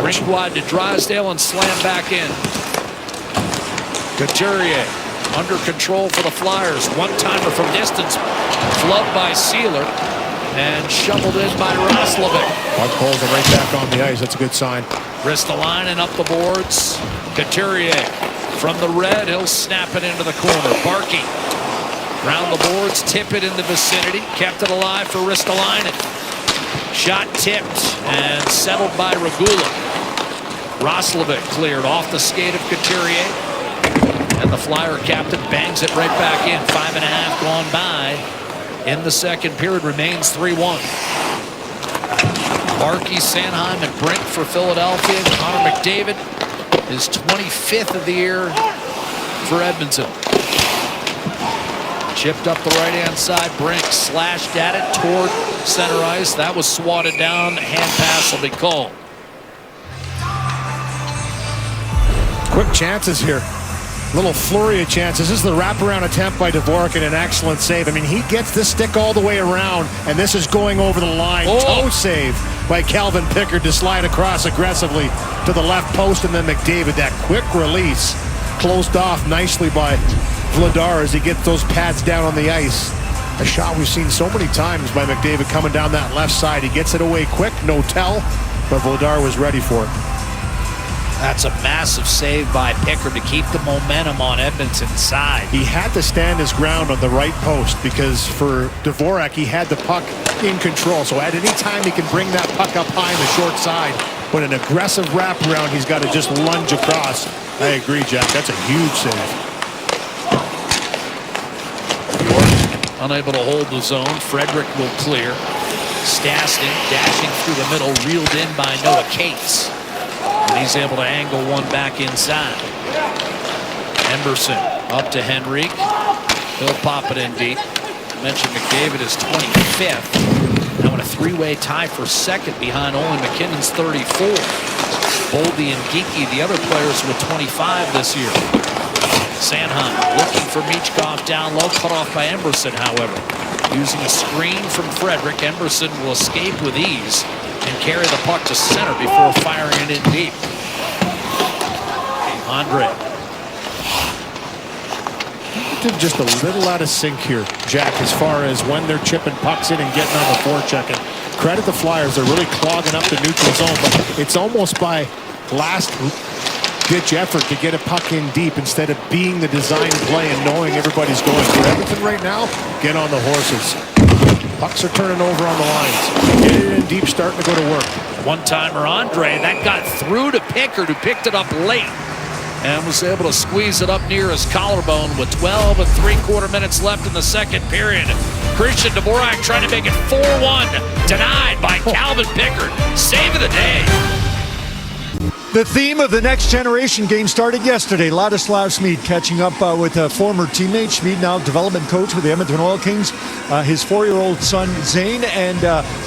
Rink wide to Drysdale and slam back in. Couturier under control for the Flyers. One-timer from distance. Flubbed by Sealer. And shoveled in by Roslovic. Puck pulls it right back on the ice. That's a good sign. Ristolainen up the boards. Couturier from the red. He'll snap it into the corner. Barkey round the boards. Tippett in the vicinity. Kept it alive for Ristolainen. Shot tipped and settled by Regula. Roslovic cleared off the skate of Couturier. And the Flyer captain bangs it right back in. 5.5 gone by. In the second period, remains 3-1. Barkey, Sanheim, and Brink for Philadelphia. Conner McDavid is 25th of the year for Edmonton. Chipped up the right-hand side. Brink slashed at it toward center ice. That was swatted down. Hand pass will be called. Quick chances here. Little flurry of chances. This is the wraparound attempt by Dvorak and an excellent save. I mean, he gets this stick all the way around, and this is going over the line. Toe save by Calvin Pickard to slide across aggressively to the left post, and then McDavid, that quick release, closed off nicely by Vladar as he gets those pads down on the ice. A shot we've seen so many times by McDavid coming down that left side. He gets it away quick, no tell, but Vladar was ready for it. That's a massive save by Pickard to keep the momentum on Edmonton's side. He had to stand his ground on the right post because for Dvorak, he had the puck in control. So at any time, he can bring that puck up high on the short side. But an aggressive wraparound, he's got to just lunge across. I agree, Jack. That's a huge save. York unable to hold the zone. Frederick will clear. Stastny dashing through the middle, reeled in by Noah Cates. And he's able to angle one back inside. Emberson up to Henrique. He'll pop it in deep. I mentioned McDavid is 25th. Now in a three-way tie for second behind only McKinnon's 34. Boldy and Geeky, the other players with 25 this year. Sanheim looking for Michkov down low. Cut off by Emberson, however. Using a screen from Frederick, Emberson will escape with ease and carry the puck to center before firing it in deep. Andre. Just a little out of sync here, Jack, as far as when they're chipping pucks in and getting on the forechecking. Credit the Flyers, they're really clogging up the neutral zone, but it's almost by last-ditch effort to get a puck in deep instead of being the design play and knowing everybody's going through everything right now. Get on the horses. Pucks are turning over on the lines. Get it in deep, starting to go to work. One-timer Andre, that got through to Pickard, who picked it up late and was able to squeeze it up near his collarbone with 12 3/4 minutes left in the second period. Christian Dvorak trying to make it 4-1. Denied by Calvin Pickard. Save of the day. The theme of the Next Generation game started yesterday. Ladislav Smid catching up with a former teammate. Smid now development coach with the Edmonton Oil Kings. His 4-year-old son Zane and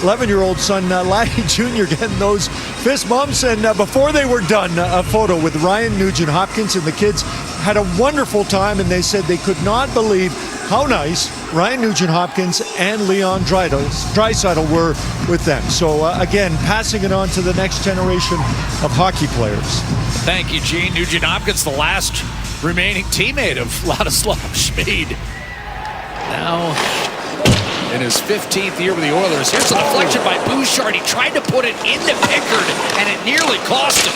11-year-old son Laddie Jr. getting those fist bumps. And before they were done, a photo with Ryan Nugent Hopkins, and the kids had a wonderful time, and they said they could not believe how nice Ryan Nugent Hopkins and Leon Draisaitl were with them. So again, passing it on to the next generation of hockey players. Thank you, Gene. Nugent Hopkins, the last remaining teammate of Ladislav Smid. Now in his 15th year with the Oilers. Here's a deflection by Bouchard. He tried to put it into Pickard, and it nearly cost him.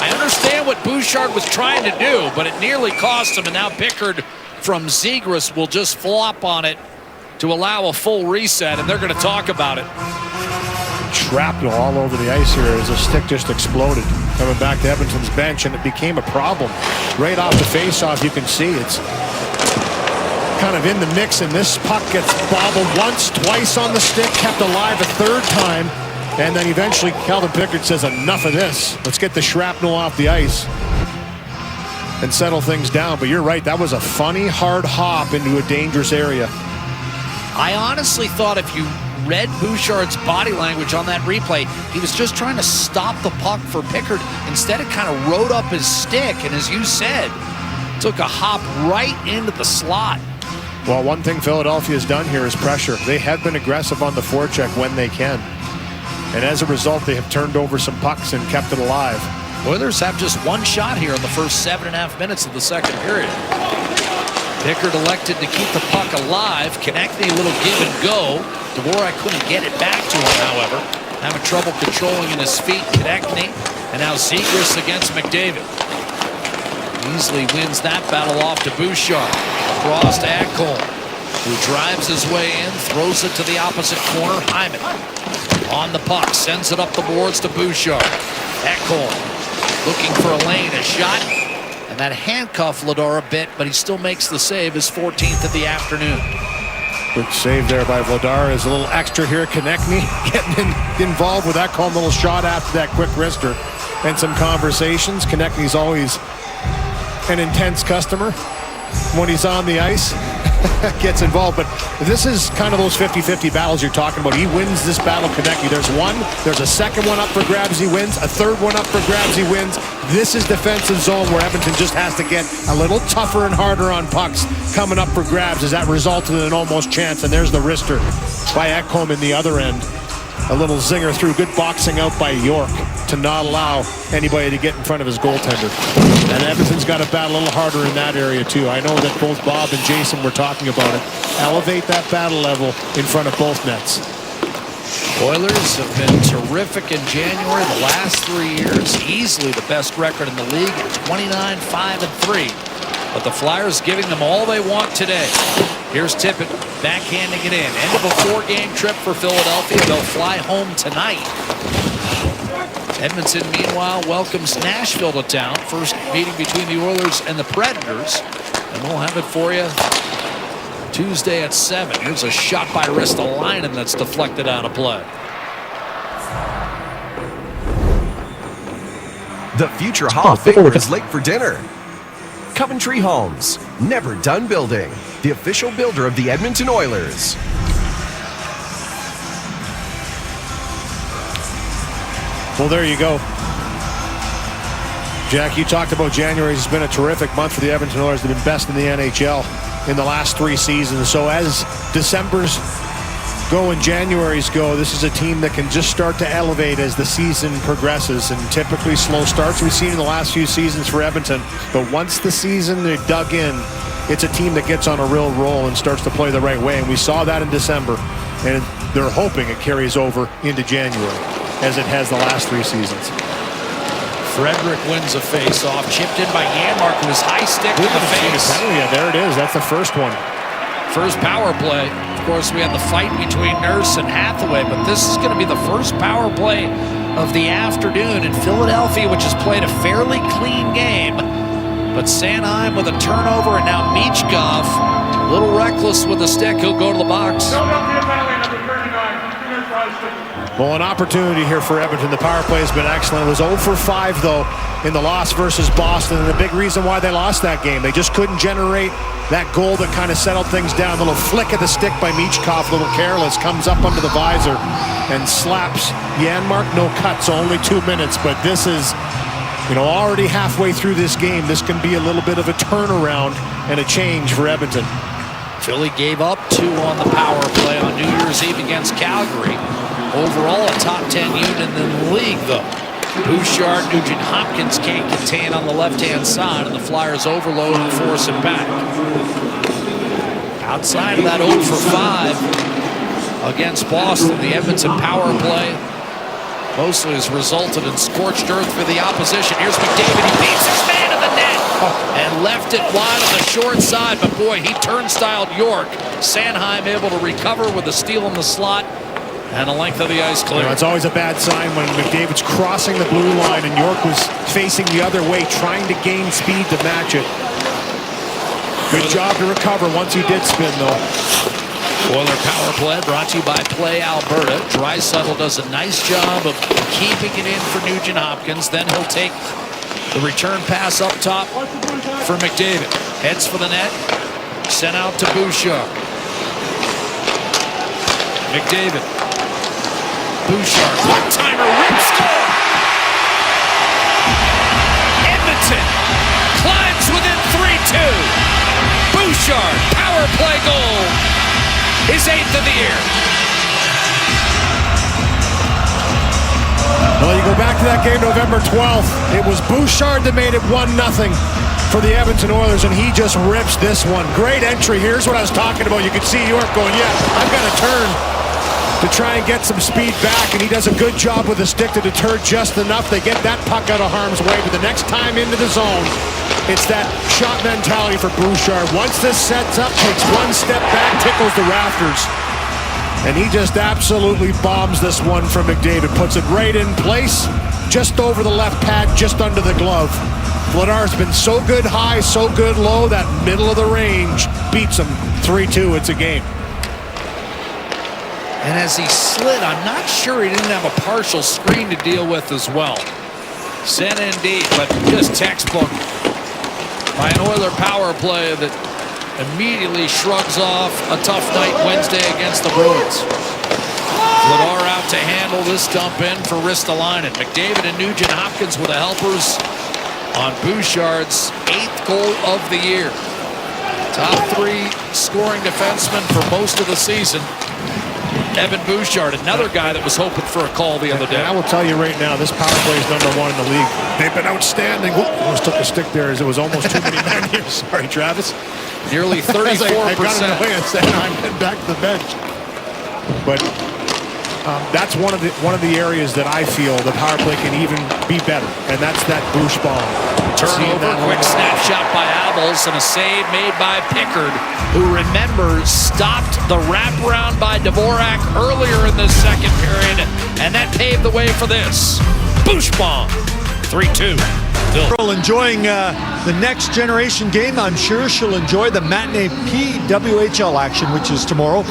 I understand what Bouchard was trying to do, but it nearly cost him, and now Pickard from Zegras will just flop on it to allow a full reset, and they're going to talk about it. Shrapnel all over the ice here as a stick just exploded. Coming back to Edmonton's bench, and it became a problem. Right off the face-off, you can see it's kind of in the mix, and this puck gets bobbled once, twice on the stick, kept alive a third time, and then eventually Calvin Pickard says, enough of this. Let's get the shrapnel off the ice and settle things down. But you're right, that was a funny, hard hop into a dangerous area. I honestly thought if you read Bouchard's body language on that replay, he was just trying to stop the puck for Pickard. Instead, it kind of rode up his stick, and as you said, took a hop right into the slot. Well, one thing Philadelphia has done here is pressure. They have been aggressive on the forecheck when they can. And as a result, they have turned over some pucks and kept it alive. Oilers have just one shot here in the first 7.5 minutes of the second period. Pickard elected to keep the puck alive. Konechny, a little give and go. Dvorak couldn't get it back to him, however. Having trouble controlling in his feet. Konechny, and now Zegras against McDavid. Easily wins that battle off to Bouchard. Across to Ekholm, who drives his way in, throws it to the opposite corner. Hyman on the puck, sends it up the boards to Bouchard. Ekholm looking for a lane, a shot, and that handcuffed Vladar a bit, but he still makes the save, his 14th of the afternoon. Good save there by Vladar. Is a little extra here. Konechny getting involved with that calm little shot after that quick wrister and some conversations. Konechny's always an intense customer when he's on the ice. Gets involved, but this is kind of those 50-50 battles you're talking about. He wins this battle, Konechny. There's one, there's a second one up for grabs, he wins. A third one up for grabs, he wins. This is defensive zone where Edmonton just has to get a little tougher and harder on pucks coming up for grabs, as that resulted in an almost chance. And there's the wrister by Ekholm in the other end. A little zinger through. Good boxing out by York to not allow anybody to get in front of his goaltender. And Edmonton's got to battle a little harder in that area too. I know that both Bob and Jason were talking about it. Elevate that battle level in front of both nets. Oilers have been terrific in January the last 3 years. Easily the best record in the league at 29-5-3. But the Flyers giving them all they want today. Here's Tippett backhanding it in. End of a 4-game trip for Philadelphia. They'll fly home tonight. Edmonton, meanwhile, welcomes Nashville to town. First meeting between the Oilers and the Predators. And we'll have it for you Tuesday at 7. Here's a shot by Ristolainen that's deflected out of play. The future Hall of Famer is late for dinner. Coventry Homes, never done building. The official builder of the Edmonton Oilers. Well, there you go. Jack, you talked about January has been a terrific month for the Edmonton Oilers. They've been best in the NHL in the last 3 seasons. So as December's go and January's go, this is a team that can just start to elevate as the season progresses, and typically slow starts we've seen in the last few seasons for Edmonton. But once the season they dug in, it's a team that gets on a real roll and starts to play the right way. And we saw that in December, and they're hoping it carries over into January, as it has the last 3 seasons. Frederick wins a face-off, chipped in by Janmark, who was high stick in the face. Yeah, there it is. That's the first one. First power play. Of course, we had the fight between Nurse and Hathaway, but this is going to be the first power play of the afternoon in Philadelphia, which has played a fairly clean game. But Sanheim with a turnover, and now Michkov, a little reckless with the stick. He'll go to the box. Well, an opportunity here for Edmonton. The power play has been excellent. It was 0 for 5, though, in the loss versus Boston. And the big reason why they lost that game, they just couldn't generate that goal that kind of settled things down. A little flick of the stick by Michkov, a little careless, comes up under the visor and slaps Janmark. No cuts, only 2 minutes. But this is, already halfway through this game. This can be a little bit of a turnaround and a change for Edmonton. Philly gave up 2 on the power play on New Year's Eve against Calgary. Overall, a top 10 unit in the league, though. Bouchard, Nugent Hopkins can't contain on the left-hand side, and the Flyers overload and force it back. Outside of that 0 for 5 against Boston, the Edmonton power play mostly has resulted in scorched earth for the opposition. Here's McDavid. He beats his man in the net and left it wide on the short side. But boy, he turnstiled York. Sanheim able to recover with a steal in the slot and the length of the ice clear. It's always a bad sign when McDavid's crossing the blue line and York was facing the other way, trying to gain speed to match it. Good job to recover once he did spin, though. Oiler power play brought to you by Play Alberta. Draisaitl does a nice job of keeping it in for Nugent Hopkins. Then he'll take the return pass up top for McDavid. Heads for the net. Sent out to Bouchard. McDavid. Bouchard. One-timer. Rip score. Edmonton climbs within 3-2. Bouchard. Power play goal. His 8th of the year. Well, you go back to that game November 12th. It was Bouchard that made it 1-0 for the Edmonton Oilers, and he just rips this one. Great entry. Here's what I was talking about. You could see York going, yeah, I've got to turn to try and get some speed back, and he does a good job with the stick to deter just enough. They get that puck out of harm's way, but the next time into the zone, it's that shot mentality for Bouchard. Once this sets up, takes one step back, tickles the rafters. And he just absolutely bombs this one from McDavid. Puts it right in place, just over the left pad, just under the glove. Vladar's been so good high, so good low, that middle of the range beats him 3-2. It's a game. And as he slid, I'm not sure he didn't have a partial screen to deal with as well. Sent in deep, but just textbook by an Oiler power play that immediately shrugs off a tough night Wednesday against the Bruins. Vladar out to handle this dump in for Ristolainen. McDavid and Nugent Hopkins with the helpers on Bouchard's 8th goal of the year. Top 3 scoring defenseman for most of the season. Evan Bouchard, another guy that was hoping for a call the other day. And I will tell you right now, this power play is #1 in the league. They've been outstanding. Almost took a stick there as it was almost too many men here. Sorry, Travis. Nearly 34%. I got in the way and said I'm heading back to the bench. But that's one of the areas that I feel the power play can even be better, and that's that Bouch bomb. Turnover, quick snapshot by Abels, and a save made by Pickard, who, remember, stopped the wraparound by Dvorak earlier in the second period, and that paved the way for this. Bouch bomb. 3-2. Bill enjoying the next generation game. I'm sure she'll enjoy the matinee PWHL action, which is tomorrow.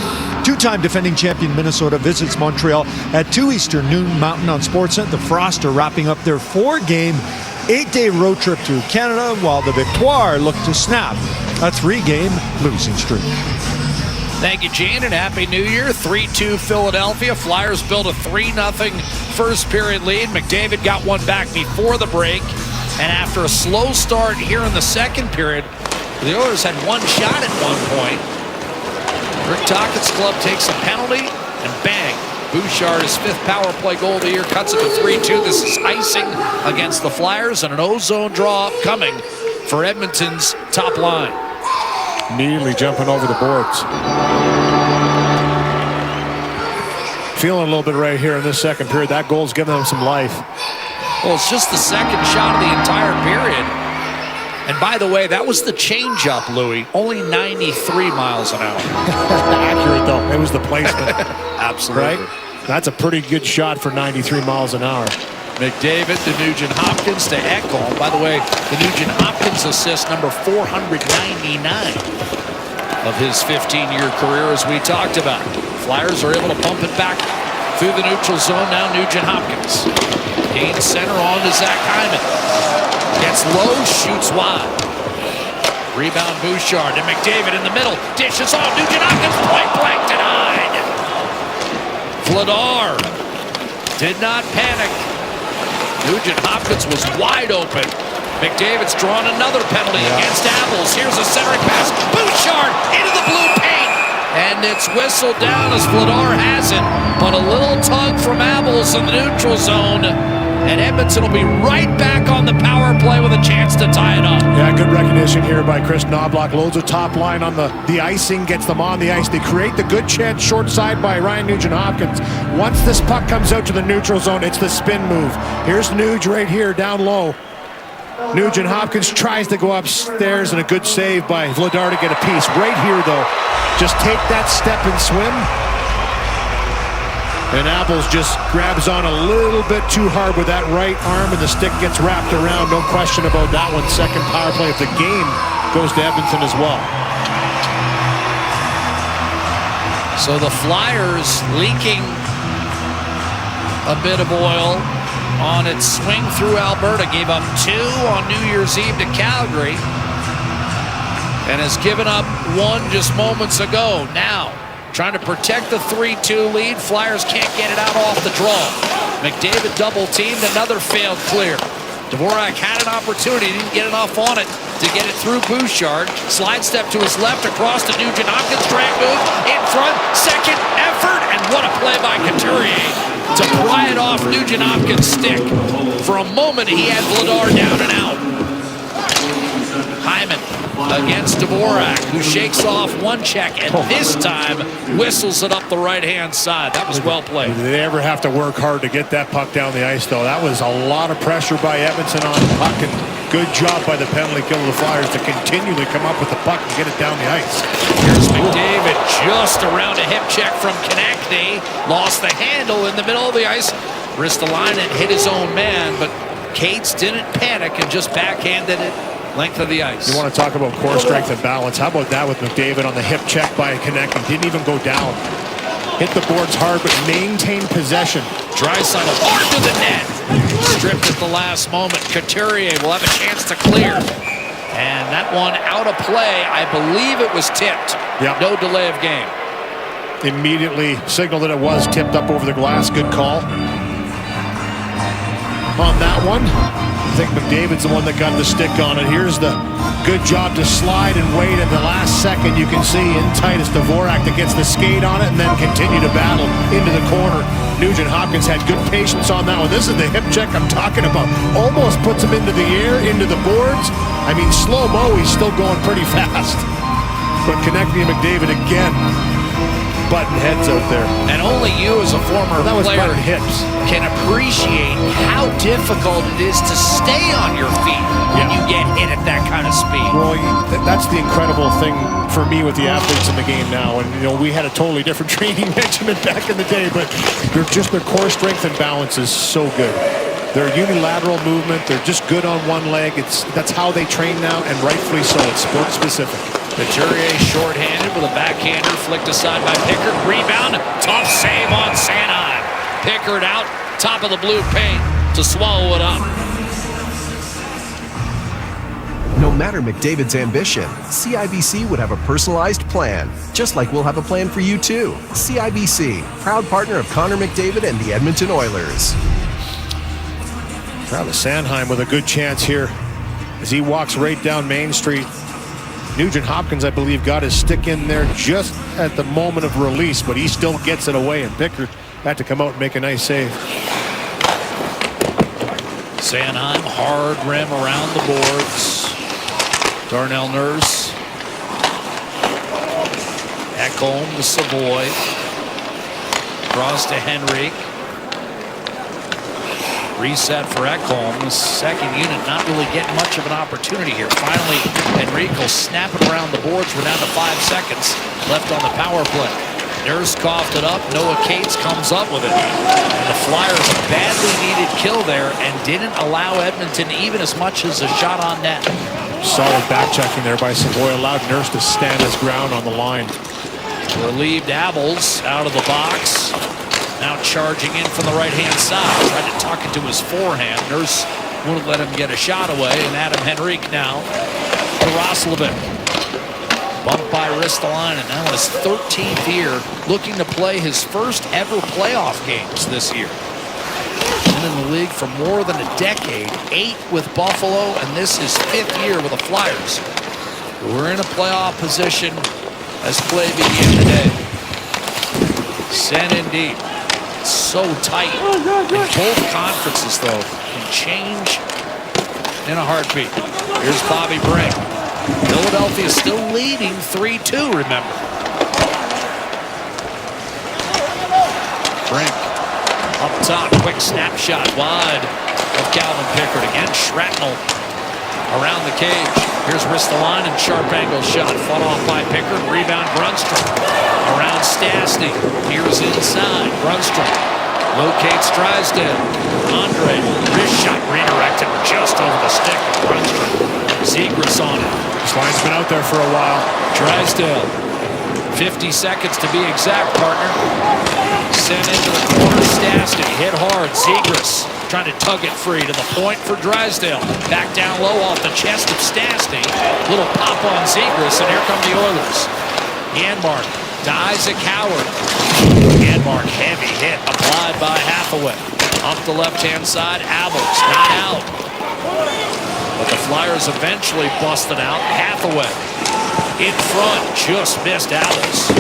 Two-time defending champion Minnesota visits Montreal at 2 Eastern, noon Mountain on Sportsnet. The Frost are wrapping up their 4-game, 8-day road trip to Canada, while the Victoire look to snap a 3-game losing streak. Thank you, Gene, and Happy New Year. 3-2 Philadelphia. Flyers built a 3-0 first period lead. McDavid got one back before the break. And after a slow start here in the second period, the Oilers had one shot at one point. Rick Tocchet's club takes a penalty, and bang, Bouchard, his 5th power play goal of the year, cuts it to 3-2. This is icing against the Flyers, and an ozone draw upcoming for Edmonton's top line. Immediately jumping over the boards. Feeling a little bit right here in this second period. That goal's giving them some life. Well, it's just the second shot of the entire period. And by the way, that was the changeup, Louis. Only 93 miles an hour. Accurate, though. It was the placement. Absolutely. Right? That's a pretty good shot for 93 miles an hour. McDavid to Nugent Hopkins to Ekholm. By the way, the Nugent Hopkins assist number 499 of his 15-year career, as we talked about. Flyers are able to pump it back through the neutral zone. Now Nugent Hopkins gains center on to Zach Hyman. Gets low, shoots wide. Rebound Bouchard and McDavid in the middle. Dishes off. Nugent Hopkins point blank denied. Vladar did not panic. Nugent Hopkins was wide open. McDavid's drawn another penalty against Abels. Here's a centering pass. Bouchard into the blue paint. And it's whistled down as Vladar has it. But a little tug from Abels in the neutral zone. And Edmonton will be right back on the power play with a chance to tie it up. Yeah, good recognition. position here by Chris Knobloch. Loads of top line on the icing, gets them on the ice. They create the good chance short side by Ryan Nugent-Hopkins. Once this puck comes out to the neutral zone, it's the spin move. Here's Nuge right here, down low. Nugent-Hopkins tries to go upstairs, and a good save by Vladar to get a piece. Right here, though, just take that step and swim. And Apples just grabs on a little bit too hard with that right arm, and the stick gets wrapped around. No question about that one. Second power play of the game goes to Edmonton as well. So the Flyers leaking a bit of oil on its swing through Alberta. Gave up 2 on New Year's Eve to Calgary and has given up 1 just moments ago. Now, trying to protect the 3-2 lead. Flyers can't get it out off the draw. McDavid double-teamed, another failed clear. Dvorak had an opportunity, didn't get enough on it to get it through Bouchard. Slide step to his left, across to Nugent-Hopkins. Drag move, in front, second effort, and what a play by Couturier to pry it off Nugent-Hopkins' stick. For a moment, he had Vladar down and out. Hyman against Dvorak, who shakes off one check and this time whistles it up the right-hand side. That was well played. Did they ever have to work hard to get that puck down the ice, though? That was a lot of pressure by Edmonton on the puck, and good job by the penalty kill of the Flyers to continually come up with the puck and get it down the ice. Here's McDavid just around a hip check from Konechny. Lost the handle in the middle of the ice. Ristolainen hit his own man, but Cates didn't panic and just backhanded it length of the ice. You want to talk about core strength and balance. How about that with McDavid on the hip check by Konechny? Didn't even go down. Hit the boards hard, but maintained possession. Draisaitl hard to the net. Stripped at the last moment. Couturier will have a chance to clear. And that one out of play. I believe it was tipped. Yep. No delay of game. Immediately signaled that it was tipped up over the glass. Good call on that one. I think McDavid's the one that got the stick on it. Here's the good job to slide and wait at the last second. You can see in tight, it's Dvorak that gets the skate on it and then continue to battle into the corner. Nugent-Hopkins had good patience on that one. This is the hip check I'm talking about. Almost puts him into the air, into the boards. I mean, slow-mo, he's still going pretty fast. But Konechny and McDavid again, button heads out there. And only you as a former player hips can appreciate how difficult it is to stay on your feet when you get hit at that kind of speed. Well, that's the incredible thing for me with the athletes in the game now. And, you know, we had a totally different training regimen back in the day, but their core strength and balance is so good. Their unilateral movement, they're just good on one leg. That's how they train now, and rightfully so. It's sport specific. Couturier shorthanded with a backhander flicked aside by Pickard. Rebound, tough save on Sanheim. Pickard out, top of the blue paint to swallow it up. No matter McDavid's ambition, CIBC would have a personalized plan, just like we'll have a plan for you too. CIBC, proud partner of Conner McDavid and the Edmonton Oilers. Travis Sanheim with a good chance here as he walks right down Main Street. Nugent-Hopkins, I believe, got his stick in there just at the moment of release, but he still gets it away, and Pickard had to come out and make a nice save. Sanheim, hard rim around the boards. Darnell Nurse. Ekholm to Savoy. Cross to Henrique. Reset for Ekholm. The second unit not really getting much of an opportunity here. Finally, Henrique will snap it around the boards. We're down to 5 seconds left on the power play. Nurse coughed it up. Noah Cates comes up with it. And the Flyers badly needed kill there and didn't allow Edmonton even as much as a shot on net. Solid back checking there by Savoy. Allowed Nurse to stand his ground on the line. Relieved Abels out of the box. Now charging in from the right-hand side. Tried to tuck it to his forehand. Nurse wouldn't let him get a shot away. And Adam Henrique now to Roslovic. Bumped by Ristolainen. Now in his 13th year, looking to play his first ever playoff games this year. Been in the league for more than a decade. 8 with Buffalo, and this is 5th year with the Flyers. We're in a playoff position as play began today. Send in deep. It's so tight. In both conferences, though, can change in a heartbeat. Here's Bobby Brink. Philadelphia still leading 3-2, remember. Brink up top, quick snapshot wide of Calvin Pickard. Again, shrapnel around the cage. Here's Ristolainen, sharp angle shot, fought off by Pickard. Rebound, Brunstrom. Around Stastny. Here's inside. Brunstrom locates Drysdale. Andre, wrist shot redirected just over the stick of Brunstrom. Zegras on it. This line's been out there for a while. Drysdale, 50 seconds to be exact, partner. Sent into the corner, Stastny hit hard. Zegras trying to tug it free to the point for Drysdale. Back down low off the chest of Stastny. Little pop on Zegras, and here come the Oilers. Janmark to Isaac Howard. Janmark, heavy hit applied by Hathaway. Up the left-hand side, Abels not out. But the Flyers eventually busted out. Hathaway in front, just missed Abels.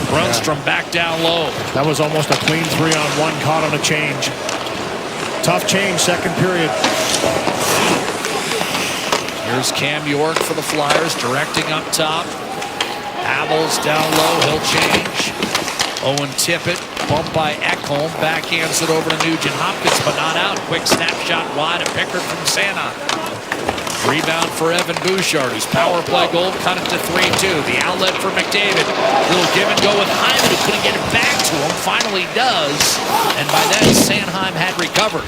Brunstrom back down low. That was almost a clean 3-on-1 caught on a change. Tough change, second period. Here's Cam York for the Flyers, directing up top. Abels down low, he'll change. Owen Tippett, bumped by Ekholm, backhands it over to Nugent Hopkins, but not out. Quick snapshot wide of Pickard from Santa. Rebound for Evan Bouchard, whose power play goal cut it to 3-2. The outlet for McDavid. Little give and go with Hyman, who couldn't get it back to him. Finally does. And by then, Sanheim had recovered.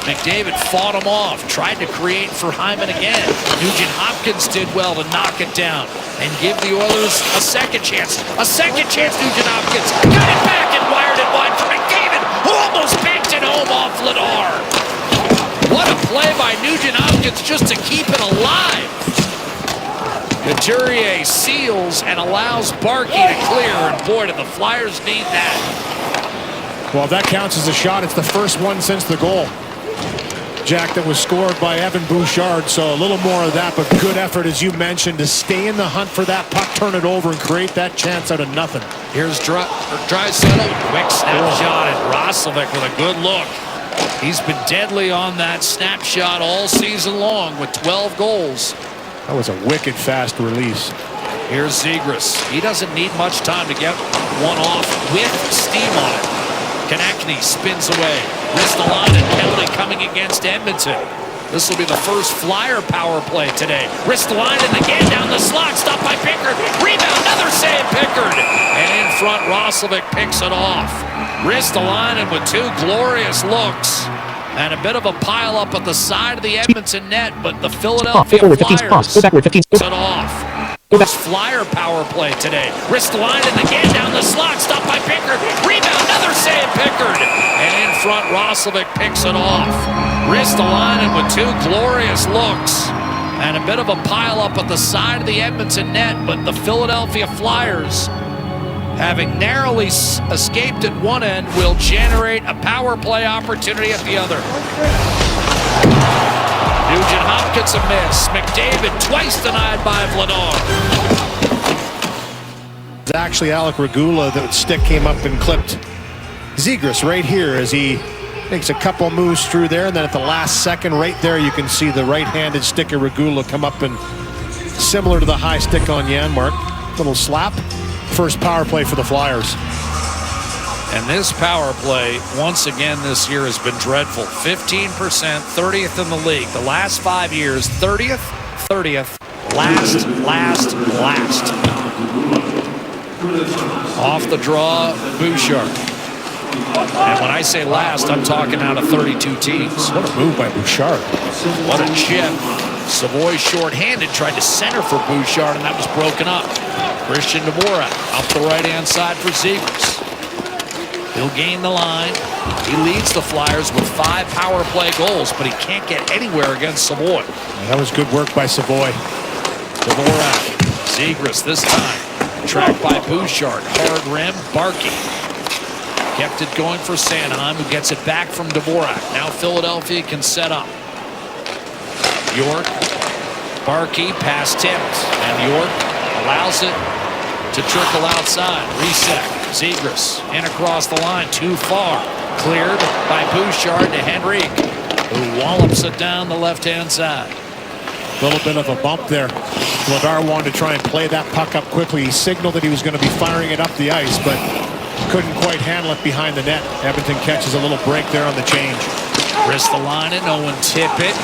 McDavid fought him off, tried to create for Hyman again. Nugent Hopkins did well to knock it down and give the Oilers a second chance. A second chance, Nugent Hopkins. Got it back and wired it wide for McDavid, who almost banked it home off Ladar. What a play by Nugent Hopkins just to keep it alive. Couturier seals and allows Barkey to clear, and boy, do the Flyers need that. Well, if that counts as a shot, it's the first one since the goal, Jack, that was scored by Evan Bouchard. So a little more of that, but good effort, as you mentioned, to stay in the hunt for that puck, turn it over, and create that chance out of nothing. Here's Draisaitl, quick snapshot, and Roslovic with a good look. He's been deadly on that snapshot all season long with 12 goals. That was a wicked fast release. Here's Zegras. He doesn't need much time to get one off with steam on it. Konechny spins away. Ristolainen penalty coming against Edmonton. This will be the first Flyer power play today. Ristolainen again down the slot, stopped by Pickard. Rebound, another save, Pickard. And in front, Roslovic picks it off. Ristolainen with two glorious looks. And a bit of a pile-up at the side of the Edmonton net, but the Philadelphia Flyers picks it off. First Flyer power play today. Ristolainen again down the slot, stopped by Pickard. Rebound, another save, Pickard. And in front, Roslovic picks it off. Ristolainen with two glorious looks. And a bit of a pile-up at the side of the Edmonton net, but the Philadelphia Flyers, having narrowly escaped at one end, will generate a power play opportunity at the other. Nugent Hopkins a miss. McDavid twice denied by Vladar. It's actually Alec Regula. The stick came up and clipped Zegras right here as he makes a couple moves through there, and then at the last second right there you can see the right-handed stick of Regula come up, and similar to the high stick on Janmark. Little slap. First power play for the Flyers. And this power play, once again this year, has been dreadful. 15%, 30th in the league. The last 5 years, 30th, 30th, last. Off the draw, Bouchard. And when I say last, I'm talking out of 32 teams. What a move by Bouchard. What a chip. Savoy short-handed, tried to center for Bouchard, and that was broken up. Christian Dvorak up the right-hand side for Zegras. He'll gain the line. He leads the Flyers with 5 power play goals, but he can't get anywhere against Savoy. That was good work by Savoy. Dvorak, Zegras this time. Tracked by Bouchard. Hard rim, Barkey. Kept it going for Sanheim, who gets it back from Dvorak. Now Philadelphia can set up. York, Barkey, pass tipped, and York allows it to trickle outside. Reset. Zegras in across the line, too far. Cleared by Bouchard to Henrique, who wallops it down the left-hand side. A little bit of a bump there. Vladar wanted to try and play that puck up quickly. He signaled that he was going to be firing it up the ice, but couldn't quite handle it behind the net. Edmonton catches a little break there on the change. Ristolainen, Owen Tippett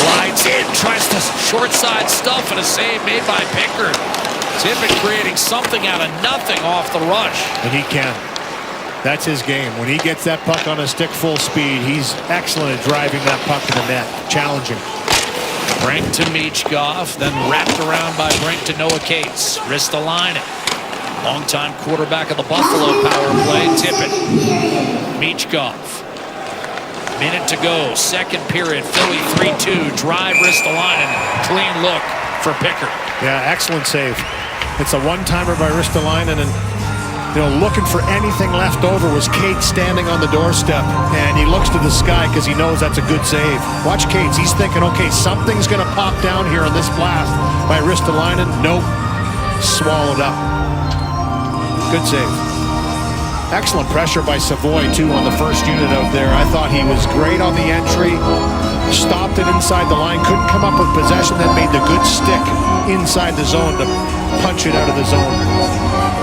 glides in, tries to short side stuff, and a save made by Pickard. Tippett creating something out of nothing off the rush. And he can. That's his game. When he gets that puck on a stick full speed, he's excellent at driving that puck to the net. Challenging. Brink to Michkov, then wrapped around by Brink to Noah Cates. Ristolainen, longtime quarterback of the Buffalo power play. Tippett, Michkov. Minute to go, second period. Philly 3-2. Drive Ristolainen. Clean look for Pickard. Yeah, excellent save. It's a one-timer by Ristolainen, and looking for anything left over was Kate standing on the doorstep, and he looks to the sky because he knows that's a good save. Watch Cates. He's thinking, okay, something's going to pop down here on this blast by Ristolainen. Nope. Swallowed up. Good save. Excellent pressure by Savoy, too, on the first unit out there. I thought he was great on the entry. Stopped it inside the line. Couldn't come up with possession. Then made the good stick inside the zone to punch it out of the zone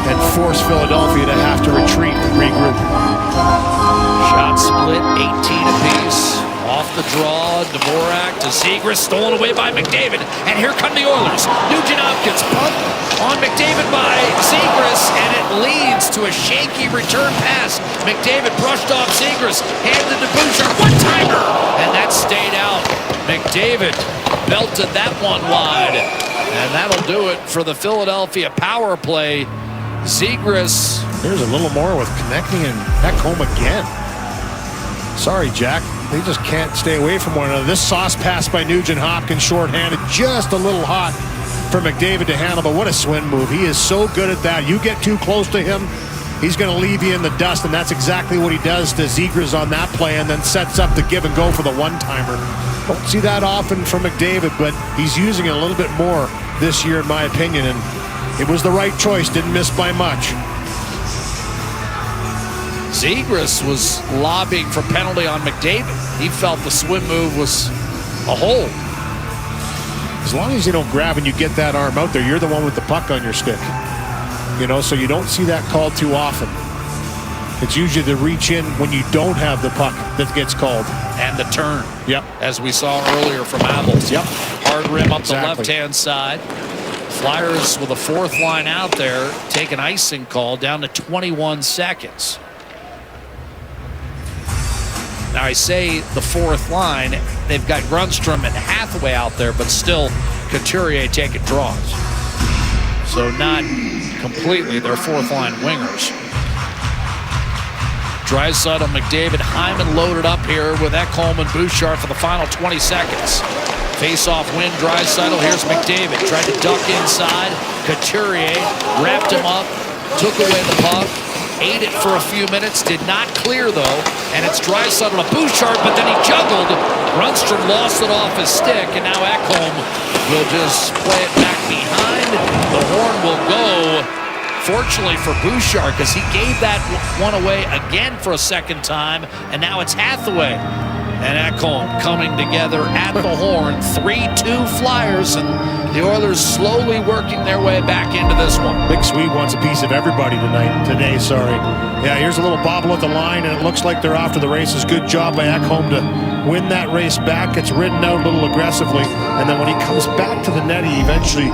and force Philadelphia to have to retreat and regroup. Shot split, 18 apiece. Off the draw, Dvorak to Zegras, stolen away by McDavid. And here come the Oilers. Nugent-Hopkins pump on McDavid by Zegras, and it leads to a shaky return pass. McDavid brushed off Zegras, handed to Bouchard, one-timer, and that stayed out. McDavid belted that one wide, and that'll do it for the Philadelphia power play. Zegras. There's a little more with connecting and back home again. Sorry, Jack. They just can't stay away from one another. This sauce pass by Nugent-Hopkins, shorthanded, just a little hot for McDavid to handle, but what a swing move. He is so good at that. You get too close to him, he's going to leave you in the dust, and that's exactly what he does to Zegras on that play, and then sets up the give and go for the one-timer. Don't see that often from McDavid, but he's using it a little bit more this year, in my opinion, and it was the right choice. Didn't miss by much. Zegras was lobbying for penalty on McDavid. He felt the swim move was a hold. As long as you don't grab and you get that arm out there, you're the one with the puck on your stick. So you don't see that called too often. It's usually the reach in when you don't have the puck that gets called. And the turn. Yep. As we saw earlier from Abels. Yep. Hard rim up Exactly. the left-hand side. Flyers with a fourth line out there take an icing call down to 21 seconds. Now I say the fourth line, they've got Grundstrom and Hathaway out there, but still Couturier taking draws. So not completely their fourth line wingers. Draisaitl, McDavid, Hyman loaded up here with Ekholm and Bouchard for the final 20 seconds. Face-off win, Draisaitl, here's McDavid. Tried to duck inside. Couturier wrapped him up, took away the puck. Ate it for a few minutes, did not clear though, and it's Draisaitl to Bouchard, but then he juggled. Grundstrom lost it off his stick, and now Ekholm will just play it back behind. The horn will go, fortunately for Bouchard, because he gave that one away again for a second time, and now it's Hathaway and Ekholm coming together at the horn. 3-2 Flyers, and the Oilers slowly working their way back into this one. Big Swede wants a piece of everybody today. Yeah, here's a little bobble at the line, and it looks like they're off to the races. Good job by Ekholm to win that race back. It's ridden out a little aggressively, and then when he comes back to the net, he eventually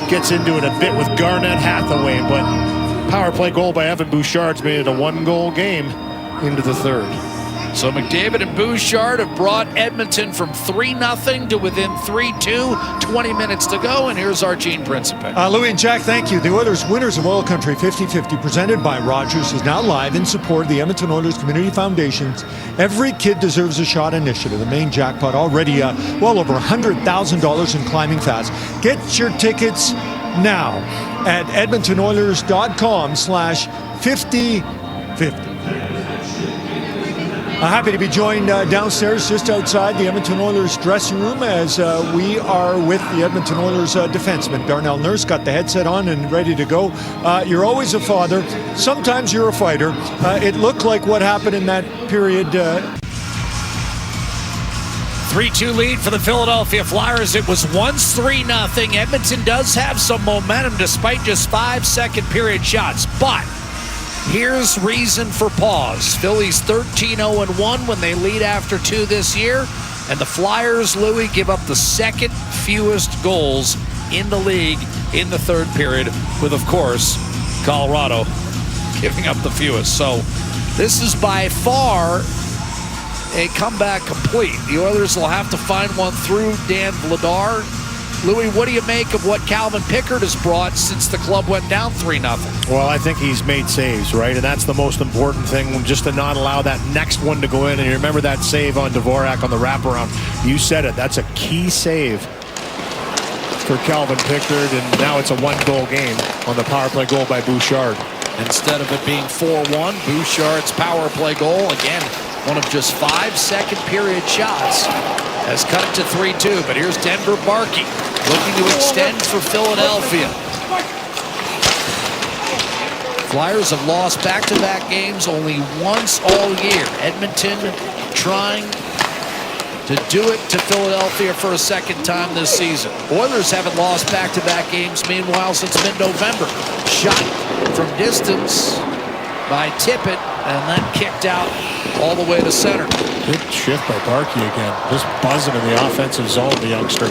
gets into it a bit with Garnett Hathaway, but power play goal by Evan Bouchard's made it a one-goal game into the third. So McDavid and Bouchard have brought Edmonton from 3-0 to within 3-2. 20 minutes to go, and here's our Gene Principe. Louis and Jack, thank you. The Oilers Winners of Oil Country 50-50 presented by Rogers is now live in support of the Edmonton Oilers Community Foundation's Every Kid Deserves a Shot initiative. The main jackpot already well over $100,000 in climbing fast. Get your tickets now at edmontonoilers.com/50-50. Happy to be joined downstairs just outside the Edmonton Oilers dressing room as we are with the Edmonton Oilers defenseman. Darnell Nurse got the headset on and ready to go. You're always a father. Sometimes you're a fighter. It looked like what happened in that period. 3-2 lead for the Philadelphia Flyers. It was once 3-0. Edmonton does have some momentum despite just 5 second period shots. But here's reason for pause. Philly's 13-0-1 when they lead after 2 this year. And the Flyers, Louis, give up the second fewest goals in the league in the third period, with, of course, Colorado giving up the fewest. So this is by far a comeback complete. The Oilers will have to find one through Dan Vladar. Louis, what do you make of what Calvin Pickard has brought since the club went down 3-0? Well, I think he's made saves, right? And that's the most important thing, just to not allow that next one to go in. And you remember that save on Dvorak on the wraparound. You said it. That's a key save for Calvin Pickard. And now it's a 1-goal game on the power play goal by Bouchard. Instead of it being 4-1, Bouchard's power play goal, again, one of just 5 second period shots, has cut it to 3-2. But here's Denver Barkey looking to extend for Philadelphia. Flyers have lost back-to-back games only once all year. Edmonton trying to do it to Philadelphia for a second time this season. Oilers haven't lost back-to-back games, meanwhile, since mid-November. Shot from distance by Tippett and then kicked out all the way to center. Good shift by Barkey again. Just buzzing in the offensive zone, the youngster.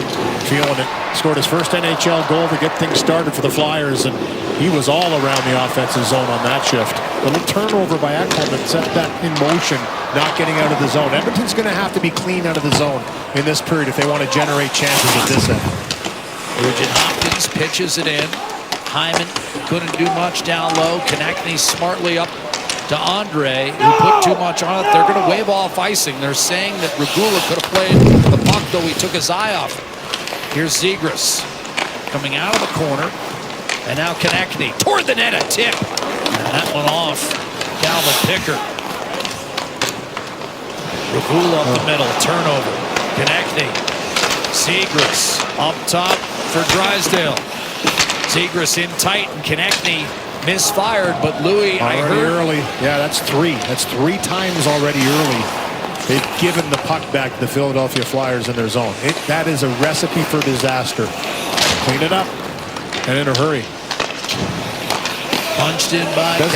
Feeling it. Scored his first NHL goal to get things started for the Flyers, and he was all around the offensive zone on that shift. A little turnover by Ekholm that set that in motion, not getting out of the zone. Edmonton's going to have to be clean out of the zone in this period if they want to generate chances at this end. Nugent Hopkins pitches it in. Hyman couldn't do much down low. Konechny smartly up to Andre, who put too much on it. They're going to wave off icing. They're saying that Regula could have played the puck, though he took his eye off it. Here's Zegras coming out of the corner. And now Konechny toward the net, a tip. And that one off Calvin Pickard. Regula up the middle, turnover. Konechny. Zegras up top for Drysdale. Zegras in tight, and Konechny misfired, but Louis, I heard early. Yeah, that's 3. That's 3 times already early. They've given the puck back to the Philadelphia Flyers in their zone. That is a recipe for disaster. Clean it up and in a hurry. Punched in by You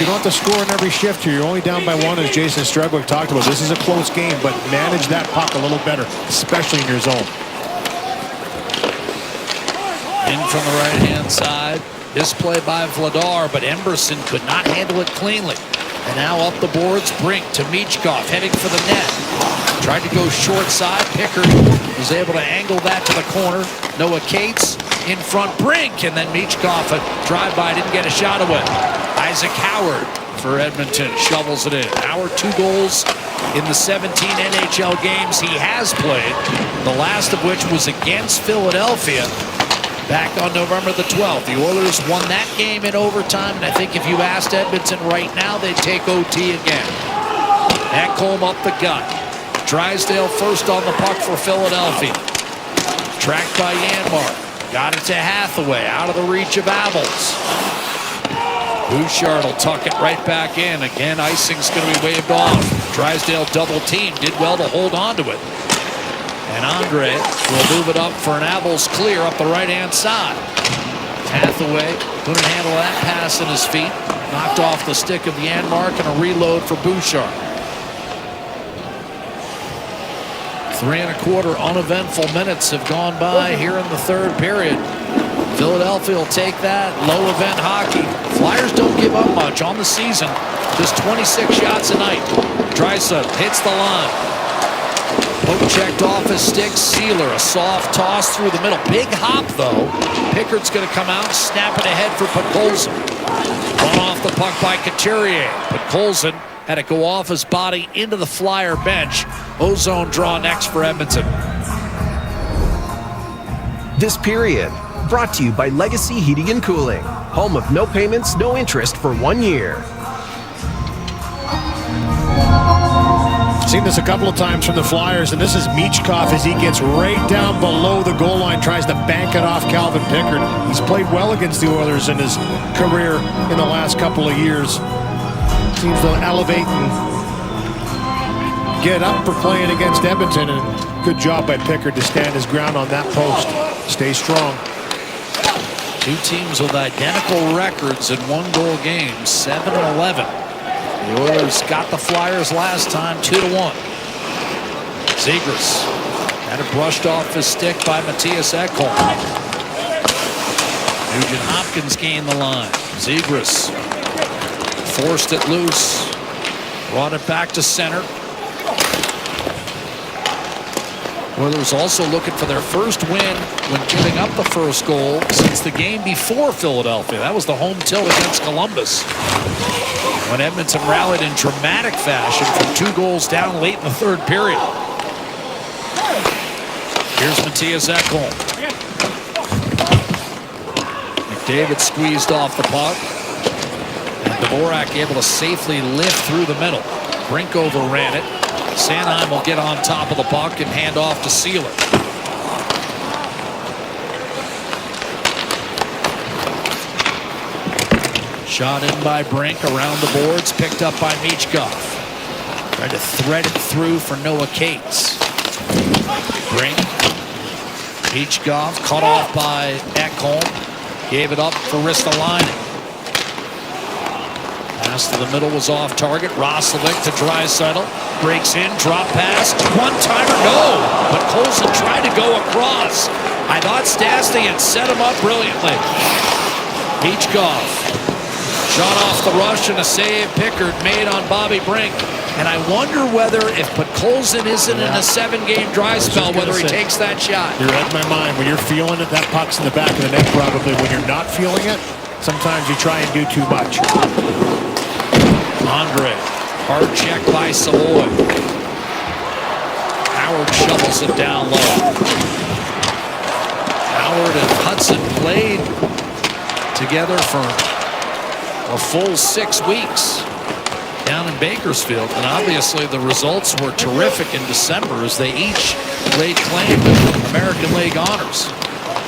don't have to score in every shift here. You're only down by 1, as Jason Streblik talked about. This is a close game, but manage that puck a little better, especially in your zone. In from the right-hand side. This play by Vladar, but Emberson could not handle it cleanly. And now up the boards, Brink to Michkov, heading for the net. Tried to go short side. Pickard was able to angle that to the corner. Noah Cates in front, Brink, and then Michkov, a drive-by, didn't get a shot away. Isaac Howard for Edmonton shovels it in. Howard, 2 goals in the 17 NHL games he has played, the last of which was against Philadelphia back on November the 12th. The Oilers won that game in overtime, and I think if you asked Edmonton right now, they'd take OT again. Ekholm up the gut. Drysdale first on the puck for Philadelphia. Tracked by Janmark. Got it to Hathaway, out of the reach of Abels. Bouchard will tuck it right back in. Again, icing's going to be waved off. Drysdale double team, did well to hold on to it. And Andre will move it up for an Abels clear up the right-hand side. Hathaway couldn't handle that pass in his feet. Knocked off the stick of Janmark, and a reload for Bouchard. 3 1/4 uneventful minutes have gone by here in the third period. Philadelphia will take that. Low-event hockey. Flyers don't give up much on the season. Just 26 shots a night. Draisaitl hits the line. Poke checked off his stick. Sealer, a soft toss through the middle. Big hop, though. Pickard's going to come out, snap it ahead for Podkolzin. Run off the puck by Couturier. Podkolzin had it go off his body into the Flyer bench. Ozone draw next for Edmonton. This period brought to you by Legacy Heating and Cooling, home of no payments, no interest for 1 year. Seen this a couple of times from the Flyers, and this is Michkov as he gets right down below the goal line, tries to bank it off Calvin Pickard. He's played well against the Oilers in his career in the last couple of years. Seems to elevate and get up for playing against Edmonton, and good job by Pickard to stand his ground on that post. Stay strong. Two teams with identical records in one-goal games, 7-11. The Oilers got the Flyers last time, 2-1. Zegras had it brushed off his stick by Matthias Ekholm. Nugent Hopkins gained the line. Zegras forced it loose, brought it back to center. Oilers also looking for their first win when giving up the first goal since the game before Philadelphia. That was the home tilt against Columbus, when Edmonton rallied in dramatic fashion from 2 goals down late in the third period. Here's Matthias Ekholm. McDavid squeezed off the puck, and Dvorak able to safely lift through the middle. Brink overran it. Sanheim will get on top of the puck and hand off to Sealer. Shot in by Brink around the boards, picked up by Michkov. Tried to thread it through for Noah Cates. Brink. Michkov cut off by Ekholm. Gave it up for Ristolainen. Pass to the middle was off target. Roslovic to Draisaitl. Breaks in, drop pass. One-timer, no. But Colson tried to go across. I thought Stastny had set him up brilliantly. Michkov. Shot off the rush and a save Pickard made on Bobby Brink. And I wonder whether if Podkolzin isn't in a 7-game dry spell, whether he takes that shot. You're at my mind. When you're feeling it, that puck's in the back of the net probably. When you're not feeling it, sometimes you try and do too much. Andre, hard check by Savoy. Howard shovels it down low. Howard and Hudson played together for a full 6 weeks down in Bakersfield, and obviously the results were terrific in December as they each laid claim to American League honors.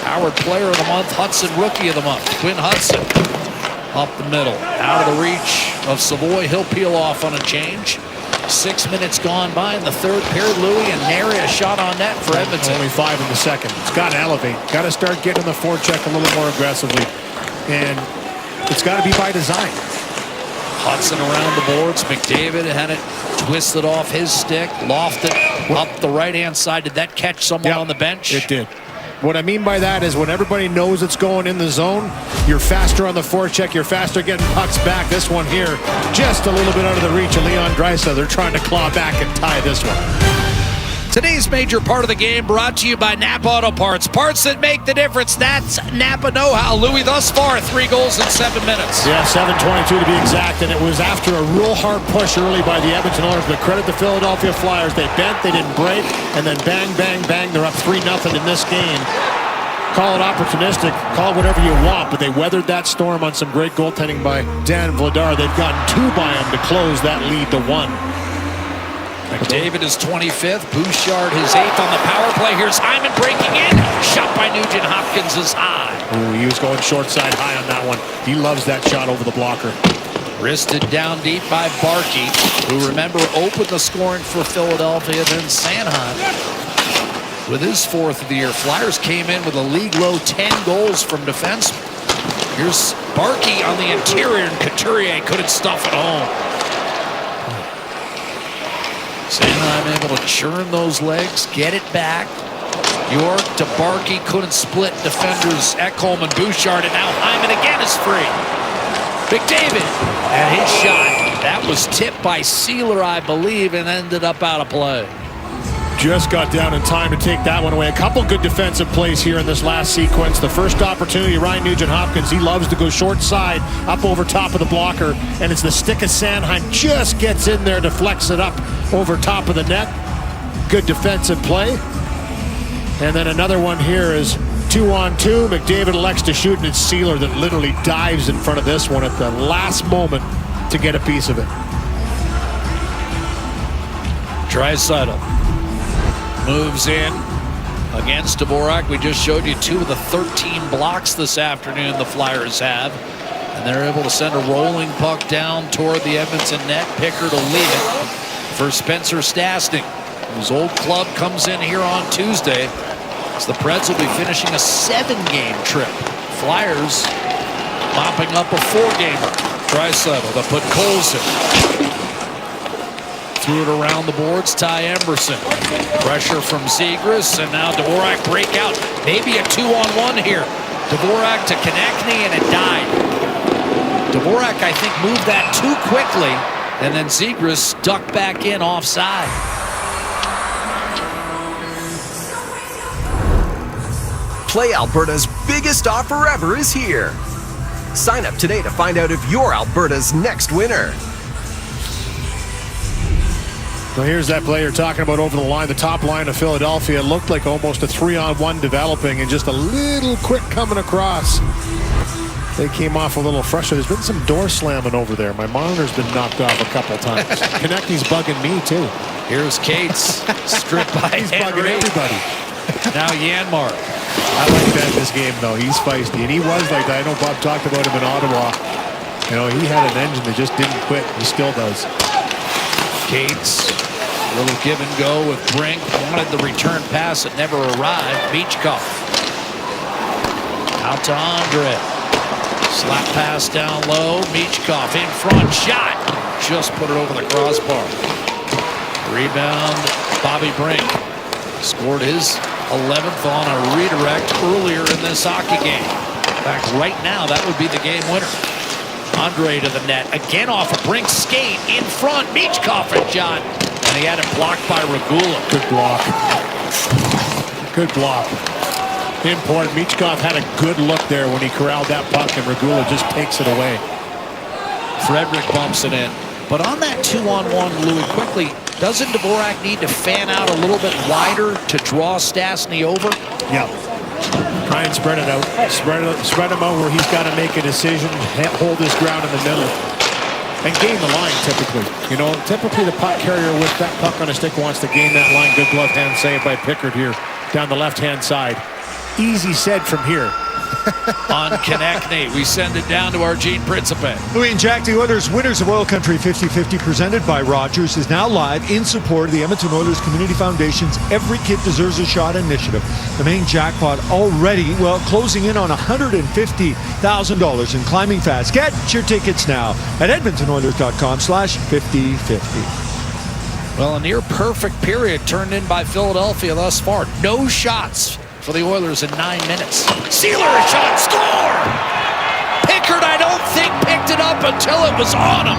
Howard Player of the Month, Hudson Rookie of the Month. Quinn Hudson up the middle, out of the reach of Savoy. He'll peel off on a change. 6 minutes gone by in the third period. Louis and nary a shot on net for Edmonton. Only 5 in the second. It's got to elevate. Got to start getting the forecheck a little more aggressively, and it's got to be by design. Hudson around the boards. McDavid had it twisted off his stick, lofted up the right-hand side. Did that catch someone on the bench? It did. What I mean by that is when everybody knows it's going in the zone, you're faster on the forecheck, you're faster getting pucks back. This one here, just a little bit out of the reach of Leon Draisaitl. They're trying to claw back and tie this one. Today's major part of the game brought to you by Napa Auto Parts. Parts that make the difference. That's Napa know-how. Louis, thus far, 3 goals in 7 minutes. Yeah, 7:22 to be exact, and it was after a real hard push early by the Edmonton Oilers, but credit the Philadelphia Flyers. They bent, they didn't break, and then bang, bang, bang, they're up 3-0 in this game. Call it opportunistic, call it whatever you want, but they weathered that storm on some great goaltending by Dan Vladar. They've gotten 2 by him to close that lead to 1. McDavid is 25th. Bouchard his 8th on the power play. Here's Hyman breaking in. Shot by Nugent Hopkins is high. Ooh, he was going short side high on that one. He loves that shot over the blocker. Wristed down deep by Barkey, who, remember, opened the scoring for Philadelphia. Then Sanheim with his 4th of the year. Flyers came in with a league-low 10 goals from defensemen. Here's Barkey on the interior, and Couturier couldn't stuff it home. Sanheim able to churn those legs, get it back. York to Barkey, couldn't split defenders Ekholm and Bouchard, and now Hyman again is free. McDavid and his shot. That was tipped by Sealer, I believe, and ended up out of play. Just got down in time to take that one away. A couple good defensive plays here in this last sequence. The first opportunity, Ryan Nugent-Hopkins, he loves to go short side, up over top of the blocker, and it's the stick of Sanheim, just gets in there, deflects it up over top of the net. Good defensive play. And then another one here is 2-on-2. McDavid elects to shoot, and it's Sealer that literally dives in front of this one at the last moment to get a piece of it. Draisaitl moves in against Dvorak. We just showed you 2 of the 13 blocks this afternoon the Flyers have. And they're able to send a rolling puck down toward the Edmonton net. Pickard will lead it. for Spencer Stastny, whose old club comes in here on Tuesday, as the Preds will be finishing a 7-game trip. Flyers mopping up a 4-gamer. Draisaitl to put Coles in. Threw it around the boards. Ty Emberson. Pressure from Zegras, and now Dvorak breakout. Maybe a 2-on-1 here. Dvorak to Konechny, and it died. Dvorak, I think, moved that too quickly, and then Zegras ducked back in offside. Play Alberta's biggest offer ever is here. Sign up today to find out if you're Alberta's next winner. Well, here's that play you're talking about over the line, the top line of Philadelphia. It looked like almost a 3-on-1 developing, and just a little quick coming across. They came off a little frustrated. There's been some door slamming over there. My monitor's been knocked off a couple times. Konechny's bugging me, too. Here's Cates, stripped by He's Henry. bugging everybody. Now Janmark. I like that in this game, though. He's feisty, and he was like that. I know Bob talked about him in Ottawa. You know, he had an engine that just didn't quit. He still does. Cates, a little give and go with Brink. Wanted the return pass that never arrived. Michkov. Out to Andre. Slap pass down low. Michkov in front. Shot. Just put it over the crossbar. Rebound. Bobby Brink. Scored his 11th on a redirect earlier in this hockey game. In fact, right now, that would be the game winner. Andre to the net. Again off a Brink skate. In front. Michkov and shot. And he had it blocked by Regula. Good block. Good block. Important. Michkov had a good look there when he corralled that puck, and Regula just takes it away. Frederick bumps it in. But on that 2-on-1, Louis, quickly, doesn't Dvorak need to fan out a little bit wider to draw Stastny over? Yeah. Try and spread it out. Spread him out where he's got to make a decision, hold his ground in the middle, and gain the line typically. You know, typically the puck carrier with that puck on a stick wants to gain that line. Good glove hand save by Pickard here down the left-hand side. Easy said from here. On Konechny, we send it down to our Gene Principe. Louis and Jack, the Oilers winners of Oil Country 50-50 presented by Rogers is now live in support of the Edmonton Oilers Community Foundation's Every Kid Deserves a Shot initiative. The main jackpot already, well, closing in on $150,000 and climbing fast. Get your tickets now at edmontonoilers.com/5050. Well, a near perfect period turned in by Philadelphia thus far. No shots for the Oilers in 9 minutes. Sealer a shot, score! Pickard, I don't think, picked it up until it was on him.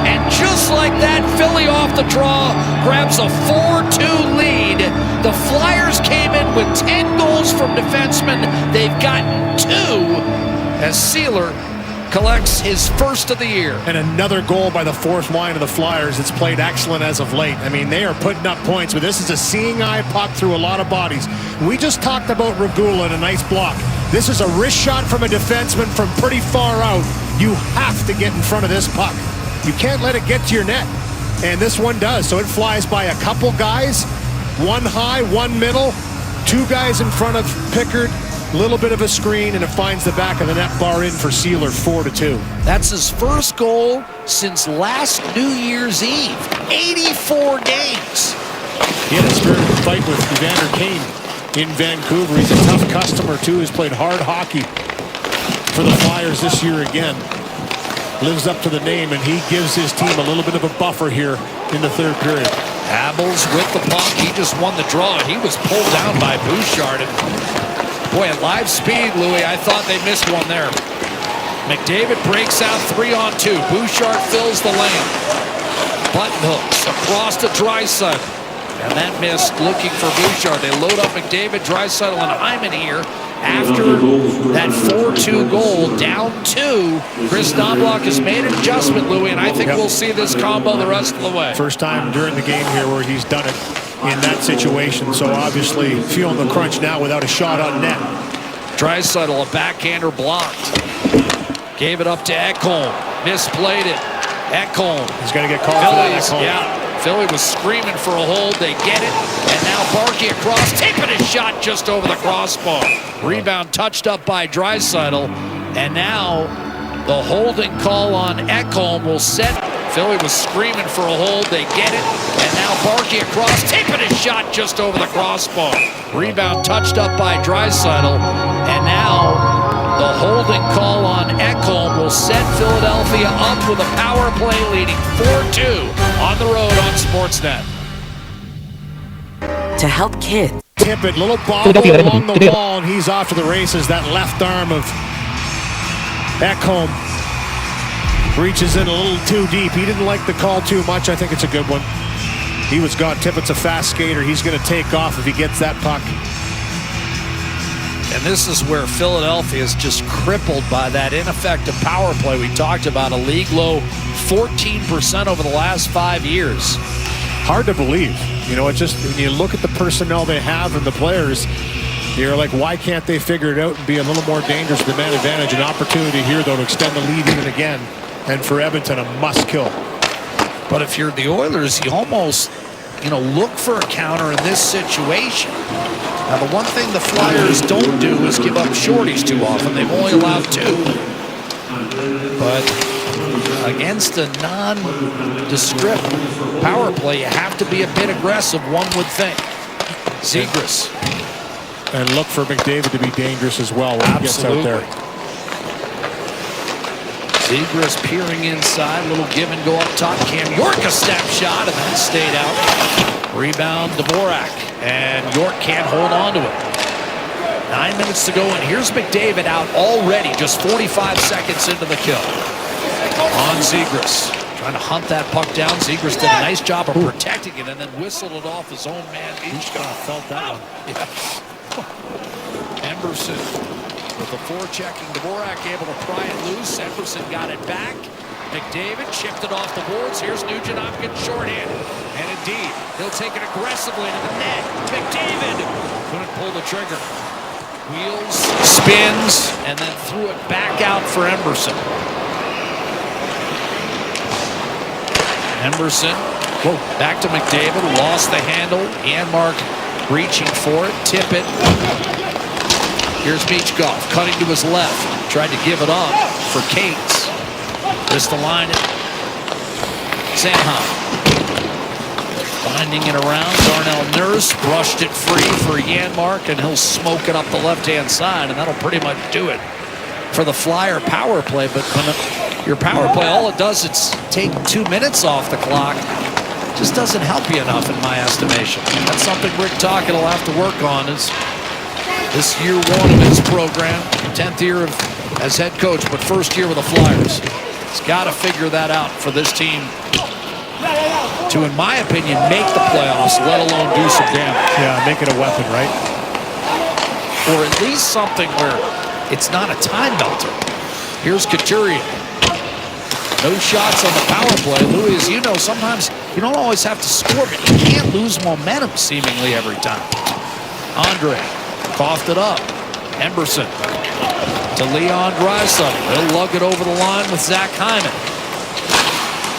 And just like that, Philly off the draw grabs a 4-2 lead. The Flyers came in with 10 goals from defensemen. They've gotten 2 as Sealer collects his first of the year. And another goal by the fourth line of the Flyers. It's played excellent as of late. I mean, they are putting up points, but this is a seeing eye puck through a lot of bodies. We just talked about Regula and a nice block. This is a wrist shot from a defenseman from pretty far out. You have to get in front of this puck. You can't let it get to your net. And this one does. So it flies by a couple guys. One high, one middle. 2 guys in front of Pickard. Little bit of a screen, and it finds the back of the net bar in for Sealer, 4-2. That's his first goal since last New Year's Eve. 84 games. He had a spirited fight with Evander Kane in Vancouver. He's a tough customer, too. He's played hard hockey for the Flyers this year again. Lives up to the name, and he gives his team a little bit of a buffer here in the third period. Abels with the puck. He just won the draw. He was pulled down by Bouchard. And boy, at live speed, Louis, I thought they missed one there. McDavid breaks out 3-on-2. Bouchard fills the lane. Button hooks across to Draisaitl. And that missed looking for Bouchard. They load up McDavid, Draisaitl, and Hyman here. After that 4-2 goal, down 2, Chris Knobloch has made an adjustment, Louis, and I think we'll see this combo the rest of the way. First time during the game here where he's done it in that situation, so obviously feeling the crunch now without a shot on net. Draisaitl, a backhander blocked. Gave it up to Ekholm. Misplayed it. Ekholm. He's going to get called for that, Ekholm. Yeah. Philly was screaming for a hold. They get it. And now Barkey across, taking a shot just over the crossbar. Rebound touched up by Draisaitl. And now the holding call on Ekholm will set Philly was screaming for a hold. They get it. And now Barkey across, taking a shot just over the crossbar. Rebound touched up by Draisaitl. And now the holding call on Ekholm will set Philadelphia up with a power play leading 4-2 on the road on Sportsnet. To help kids. Tippett, little bobble along the wall, and he's off to the races. That left arm of Ekholm reaches in a little too deep. He didn't like the call too much. I think it's a good one. He was gone. Tippett's a fast skater. He's going to take off if he gets that puck. And this is where Philadelphia is just crippled by that ineffective power play. We talked about a league low 14% over the last 5 years. Hard to believe. You know, it's just when you look at the personnel they have and the players, you're like, why can't they figure it out and be a little more dangerous with the man advantage? An opportunity here, though, to extend the lead even again. And for Edmonton, a must-kill. But if you're the Oilers, you almost, look for a counter in this situation. Now, the one thing the Flyers don't do is give up shorties too often. They've only allowed 2. But against a nondescript power play, you have to be a bit aggressive, one would think. Zegras. And look for McDavid to be dangerous as well when he gets out there. Zegras peering inside, little give and go up top. Cam York a step shot and then stayed out. Rebound Dvorak, and York can't hold on to it. 9 minutes to go, and here's McDavid out already, just 45 seconds into the kill. On Zegras, trying to hunt that puck down. Zegras did a nice job of protecting it and then whistled it off his own man. Felt that one. Yeah. Emberson with the forechecking. Dvorak able to pry it loose. Emberson got it back. McDavid chipped it off the boards. Here's Nugent-Hopkins shorthanded. And indeed, he'll take it aggressively to the net. McDavid couldn't pull the trigger. Wheels, spins, and then threw it back out for Emberson. Emberson, back to McDavid, lost the handle. Janmark reaching for it. Tippett. Here's Michkov cutting to his left. Tried to give it up for Cates. Just the line it. Sanheim. Finding it around. Darnell Nurse brushed it free for Janmark, and he'll smoke it up the left-hand side, and that'll pretty much do it for the Flyer power play. But when your power play, all it does is take 2 minutes off the clock. Just doesn't help you enough in my estimation. That's something Rick Tocchet will have to work on. Is this year 1 of his program, 10th year as head coach, but first year with the Flyers. He's got to figure that out for this team to, in my opinion, make the playoffs, let alone do some damage. Yeah, make it a weapon, right? Or at least something where it's not a time melter. Here's Couturier. No shots on the power play. Louis, as you know, sometimes you don't always have to score, but you can't lose momentum seemingly every time. Andre coughed it up. Emberson to Leon Draisaitl. He'll lug it over the line with Zach Hyman.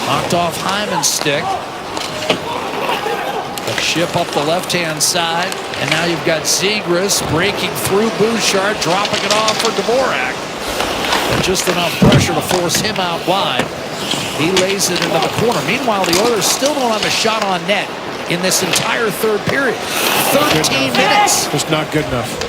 Knocked off Hyman's stick. The chip up the left-hand side. And now you've got Zegras breaking through Bouchard, dropping it off for Dvorak. And just enough pressure to force him out wide. He lays it into the corner. Meanwhile, the Oilers still don't have a shot on net in this entire third period. 13 minutes. Just not good enough.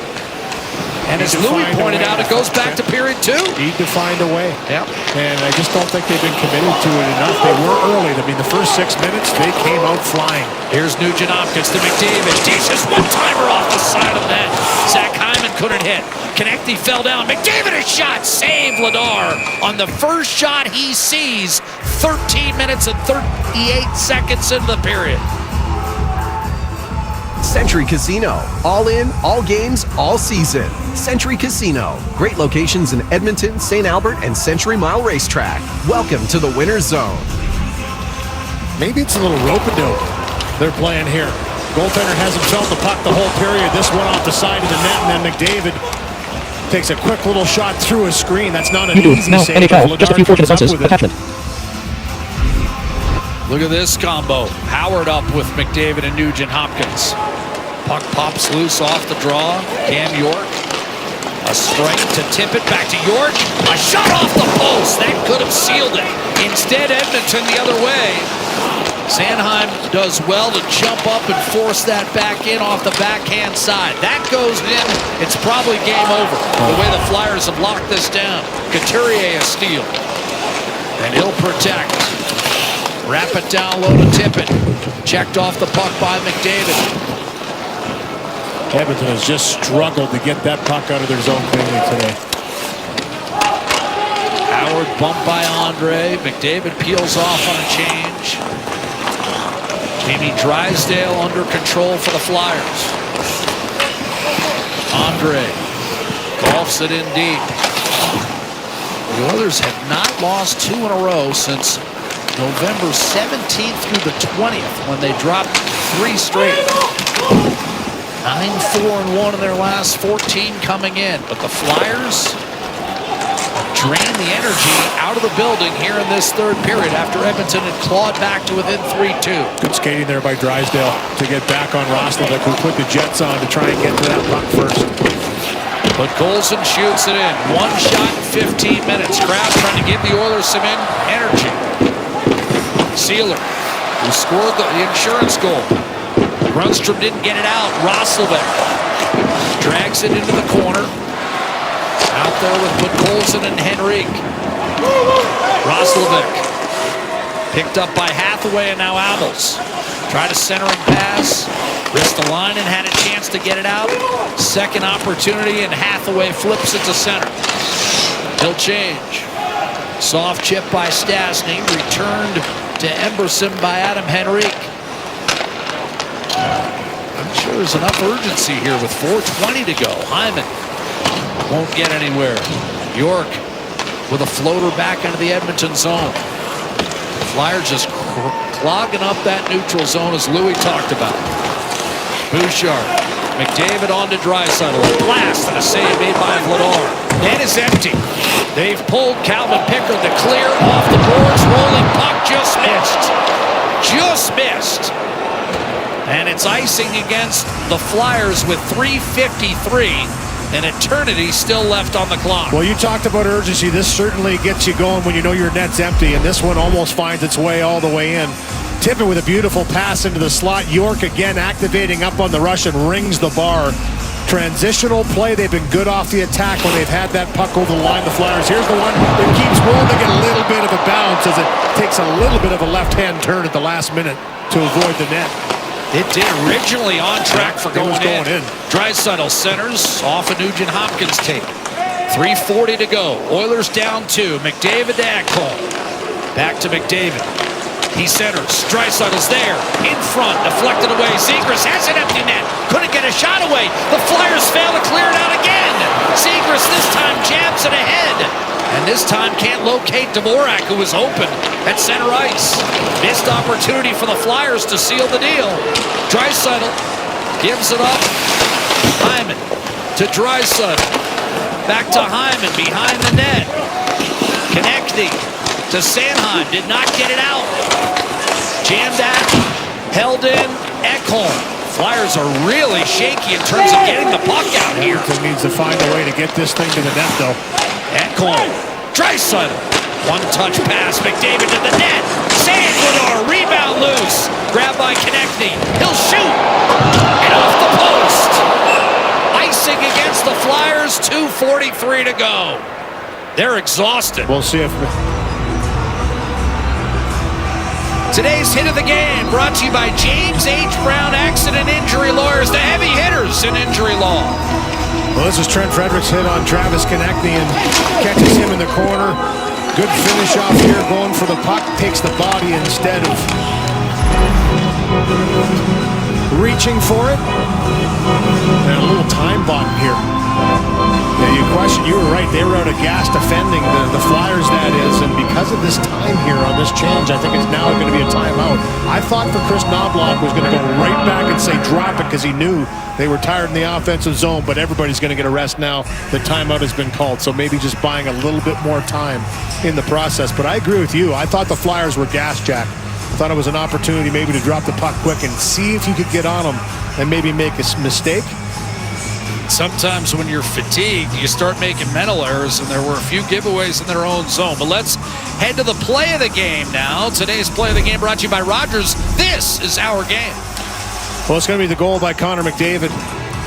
And as Louis pointed out, it goes back to period 2. Need to find a way. Yep. And I just don't think they've been committed to it enough. They were early. I mean, the first 6 minutes, they came out flying. Here's Nugent-Hopkins to McDavid. Dishes one-timer off the side of that. Zach Hyman couldn't hit. Konecny fell down. McDavid a shot. Save Vladar on the first shot he sees. 13 minutes and 38 seconds into the period. Century Casino. All in, all games, all season. Century Casino. Great locations in Edmonton, St. Albert, and Century Mile Racetrack. Welcome to the winner's zone. Maybe it's a little rope-a-dope they're playing here. Goaltender hasn't felt the puck the whole period. This one off the side of the net, and then McDavid takes a quick little shot through his screen. That's not an easy save. NHL, just a few fortunate bounces. Attachment. Look at this combo. Howard up with McDavid and Nugent-Hopkins. Puck pops loose off the draw. Cam York. A A strike to tip it back to York. A shot off the post. That could have sealed it. Instead, Edmonton the other way. Sanheim does well to jump up and force that back in off the backhand side. That goes in. It's probably game over. The way the Flyers have locked this down. Couturier a steal. And he'll protect. Wrap it down low to Tippett. Checked off the puck by McDavid. Edmonton has just struggled to get that puck out of their zone cleanly today. Howard bumped by Andre. McDavid peels off on a change. Jamie Drysdale under control for the Flyers. Andre golfs it in deep. The Oilers have not lost 2 in a row since November 17th through the 20th when they dropped 3 straight. 9-4-1 in their last 14 coming in. But the Flyers drain the energy out of the building here in this third period after Edmonton had clawed back to within 3-2. Good skating there by Drysdale to get back on Roslovic, who put the Jets on to try and get to that puck first. But Golson shoots it in. 1 shot in 15 minutes. Crowd trying to give the Oilers some energy. Sealer, who scored the insurance goal. Grundstrom didn't get it out. Roslovic drags it into the corner. Out there with Podkolzin and Henrique. Roslovic picked up by Hathaway and now Amos. Try to center and pass. Ristolainen had a chance to get it out. Second opportunity and Hathaway flips it to center. He'll change. Soft chip by Stastny. Returned to Emberson by Adam Henrique. I'm sure there's enough urgency here with 4:20 to go. Hyman won't get anywhere. York with a floater back into the Edmonton zone. Flyers just clogging up that neutral zone as Louis talked about. Bouchard. McDavid on to Draisaitl. A blast and a save made by Vladar. Net is empty. They've pulled Calvin Pickard the clear off the boards. Rolling puck just missed. Just missed. And it's icing against the Flyers with 3:53. An eternity still left on the clock. Well, you talked about urgency. This certainly gets you going when you know your net's empty, and this one almost finds its way all the way in. Tippett with a beautiful pass into the slot. York again activating up on the rush and rings the bar. Transitional play. They've been good off the attack when they've had that puck over the line. The Flyers. Here's the one that keeps rolling a little bit of a bounce as it takes a little bit of a left-hand turn at the last minute to avoid the net. It did originally on track for going in. Draisaitl centers off a Nugent Hopkins tape. 3:40 to go. Oilers down 2. McDavid to Ekholm. Back to McDavid. He centers. Draisaitl's there. In front. Deflected away. Zegras has an empty net. Couldn't get a shot away. The Flyers fail to clear it out again. Zegras this time jams it ahead. And this time can't locate Dvorak, who was open at center ice. Missed opportunity for the Flyers to seal the deal. Draisaitl gives it up. Hyman to Draisaitl. Back to Hyman behind the net. Konechny to Sanheim. Did not get it out. Jammed at. Held in. Ekholm. Flyers are really shaky in terms of getting the puck out here. Edmonton needs to find a way to get this thing to the net, though. Ekholm. Draisaitl. One-touch pass. McDavid to the net. Vladar. Rebound loose. Grabbed by Konechny. He'll shoot. And off the post. Icing against the Flyers. 2:43 to go. They're exhausted. We'll see if... Today's hit of the game brought to you by James H. Brown Accident Injury Lawyers, the heavy hitters in injury law. Well, this is Trent Frederic's hit on Travis Konechny and catches him in the corner. Good finish off here, going for the puck, takes the body instead of reaching for it. And a little time bomb here. Yeah, you question, you were right, they were out of gas defending the Flyers, that is, and because of this time here on this change, I think it's now going to be a timeout. I thought for Chris Knobloch was going to go right back and say drop it because he knew they were tired in the offensive zone, but everybody's going to get a rest now. The timeout has been called, so maybe just buying a little bit more time in the process. But I agree with you. I thought the Flyers were gas, Jack. I thought it was an opportunity maybe to drop the puck quick and see if you could get on them and maybe make a mistake. sometimes when you're fatigued, you start making mental errors, and there were a few giveaways in their own zone. But let's head to the play of the game now. Today's play of the game brought to you by Rogers. This is our game. Well, it's going to be the goal by Conner McDavid,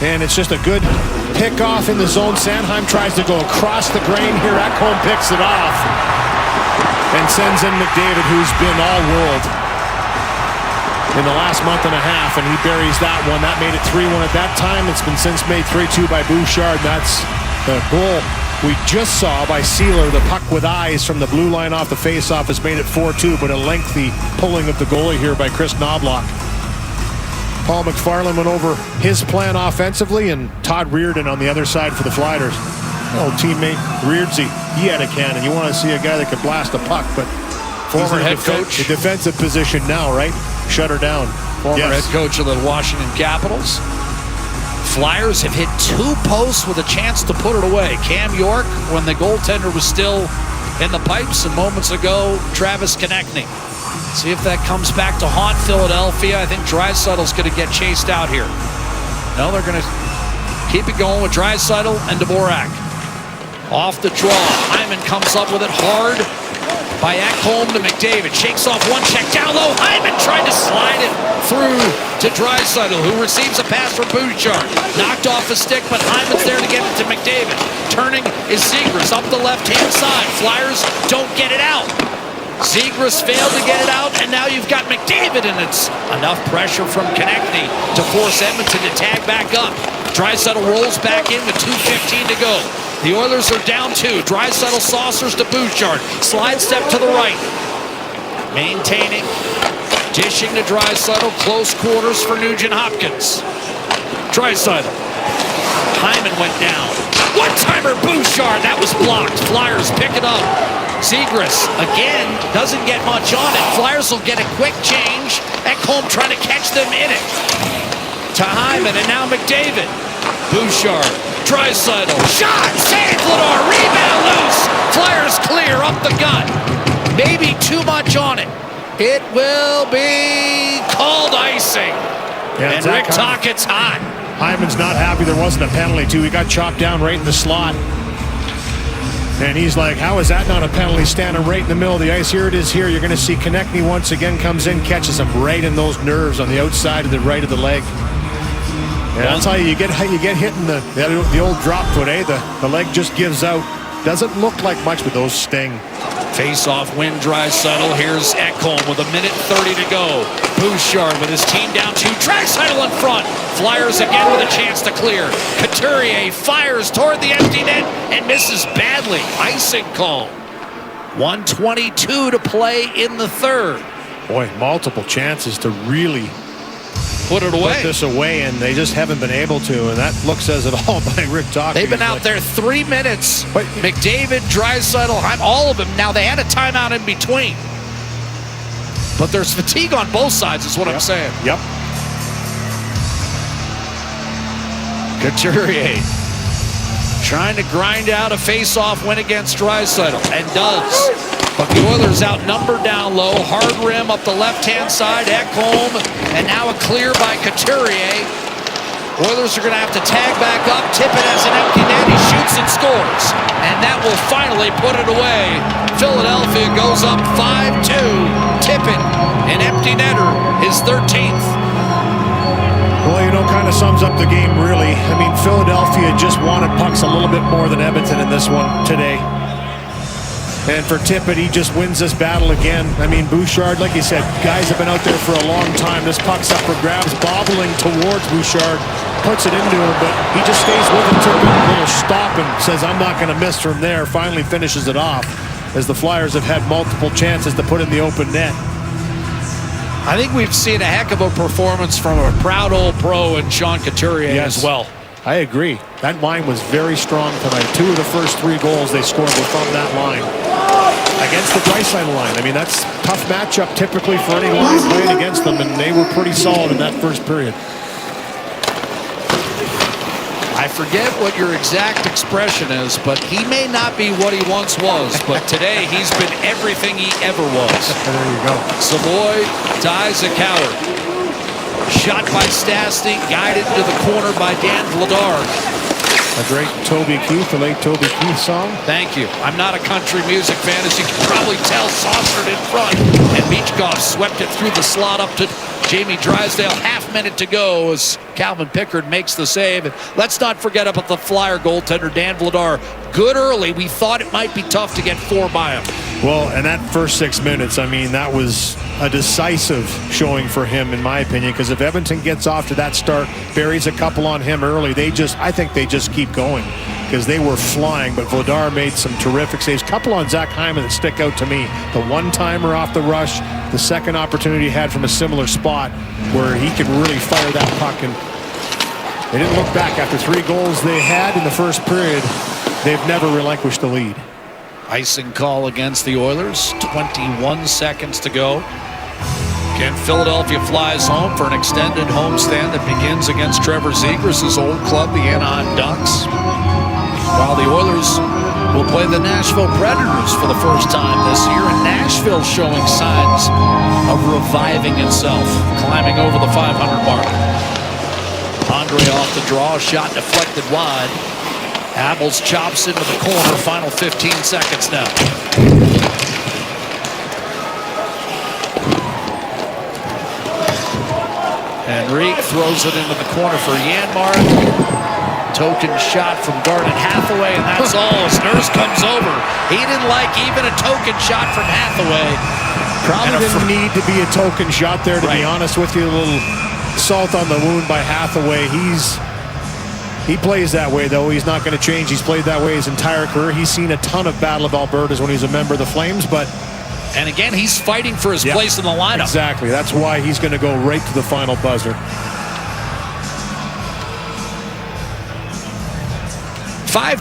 and it's just a good pick off in the zone. Sanheim tries to go across the grain here. Ekholm picks it off and sends in McDavid, who's been all world in the last month and a half, and he buries that one. That made it 3-1 at that time. It's been since made 3-2 by Bouchard. That's the goal we just saw by Sealer. The puck with eyes from the blue line off the faceoff has made it 4-2, but a lengthy pulling of the goalie here by Chris Knobloch. Paul McFarland went over his plan offensively, and Todd Reardon on the other side for the Flyers. Old teammate Reardsy, he had a cannon. You want to see a guy that could blast a puck, but former head coach. The defensive position now, right? Shut her down. Former head coach of the Washington Capitals. Flyers have hit 2 posts with a chance to put it away. Cam York, when the goaltender was still in the pipes, and moments ago, Travis Konechny. See if that comes back to haunt Philadelphia. I think Draisaitl's going to get chased out here. No, they're going to keep it going with Draisaitl and Dvorak. Off the draw, Hyman comes up with it hard by Ekholm to McDavid. Shakes off one check down low. Hyman tried to slide it through to Draisaitl, who receives a pass from Bouchard. Knocked off a stick, but Hyman's there to get it to McDavid. Turning is Zegras up the left-hand side. Flyers don't get it out. Zegras failed to get it out, and now you've got McDavid, and it's enough pressure from Konechny to force Edmonton to tag back up. Draisaitl rolls back in with 2:15 to go. The Oilers are down 2. Draisaitl saucers to Bouchard. Slide step to the right. Maintaining. Dishing to Draisaitl. Close quarters for Nugent-Hopkins. Draisaitl. Hyman went down. One-timer Bouchard. That was blocked. Flyers pick it up. Zegras, again, doesn't get much on it. Flyers will get a quick change. Ekholm trying to catch them in it. To Hyman, and now McDavid. Bouchard. Draisaitl. Shot! Save Vladar! Rebound loose! Flyers clear up the gut. Maybe too much on it. It will be called icing. Yeah, and Rick Tocchet's hot. Hyman's not happy there wasn't a penalty, too. He got chopped down right in the slot. And he's like, how is that not a penalty, standing right in the middle of the ice? Here it is here. You're going to see Konechny once again comes in, catches him right in those nerves on the outside of the right of the leg. And I'll tell you, you get hit in the old drop foot, eh? The leg just gives out. Doesn't look like much, but those sting. Face-off win, Draisaitl. Here's Ekholm with 1:30 to go. Bouchard with his team down 2. Draisaitl in front. Flyers again with a chance to clear. Couturier fires toward the empty net and misses badly. Icing call. 1:22 to play in the third. Boy, multiple chances to really put it away. Put this away, and they just haven't been able to, and that look says it all by Rick Tocchet. They've been out there 3 minutes. McDavid, Draisaitl, all of them. Now they had a timeout in between. But there's fatigue on both sides is what I'm saying. Yep. Couturier trying to grind out a face-off win against Draisaitl, and does. But the Oilers outnumbered down low. Hard rim up the left-hand side. Ekholm, and now a clear by Couturier. Oilers are going to have to tag back up. Tippett has an empty net. He shoots and scores. And that will finally put it away. Philadelphia goes up 5-2. Tippett, an empty netter, his 13th. Well, you know, kind of sums up the game, really. I mean, Philadelphia just wanted pucks a little bit more than Edmonton in this one today. And for Tippett, he just wins this battle again. I mean, Bouchard, like you said, guys have been out there for a long time. This puck's up for grabs, bobbling towards Bouchard, puts it into him, but he just stays with it. Tippett, a little stop and says, I'm not going to miss from there. Finally finishes it off, as the Flyers have had multiple chances to put in the open net. I think we've seen a heck of a performance from a proud old pro and Sean Couturier as well. I agree. That line was very strong tonight. 2 of the first 3 goals they scored were from that line. Against the Draisaitl line. I mean, that's a tough matchup typically for any line playing against them, and they were pretty solid in that first period. I forget what your exact expression is, but he may not be what he once was, but today he's been everything he ever was. There you go. Savoy dies a coward. Shot by Stastny, guided into the corner by Dan Vladar. A great Toby Keith, the late Toby Keith song. Thank you. I'm not a country music fan, as you can probably tell. Saucered in front, and Michkov swept it through the slot up to Jamie Drysdale. Half-minute to go as Calvin Pickard makes the save. And let's not forget about the Flyer goaltender, Dan Vladar. Good early. We thought it might be tough to get 4 by him. Well, and that first 6 minutes, I mean, that was a decisive showing for him, in my opinion, because if Edmonton gets off to that start, buries a couple on him early, I think they just keep going because they were flying. But Vladar made some terrific saves. Couple on Zach Hyman that stick out to me. The one-timer off the rush, the second opportunity he had from a similar spot where he could really fire that puck. And they didn't look back after 3 goals they had in the first period. They've never relinquished the lead. Icing call against the Oilers. 21 seconds to go. Again, Philadelphia flies home for an extended homestand that begins against Trevor Zegras' old club, the Anaheim Ducks. While the Oilers will play the Nashville Predators for the first time this year, and Nashville showing signs of reviving itself, climbing over the 500 mark. Andre off the draw, shot deflected wide. Abels chops into the corner. Final 15 seconds now. Henrique throws it into the corner for Janmark. Token shot from Garnet Hathaway, and that's all as Nurse comes over. He didn't like even a token shot from Hathaway. Probably didn't need to be a token shot there, to be honest with you. A little salt on the wound by Hathaway. He plays that way, though. He's not going to change. He's played that way his entire career. He's seen a ton of Battle of Albertas when he's a member of the Flames, but... And again, he's fighting for his place in the lineup. Exactly. That's why he's going to go right to the final buzzer. 5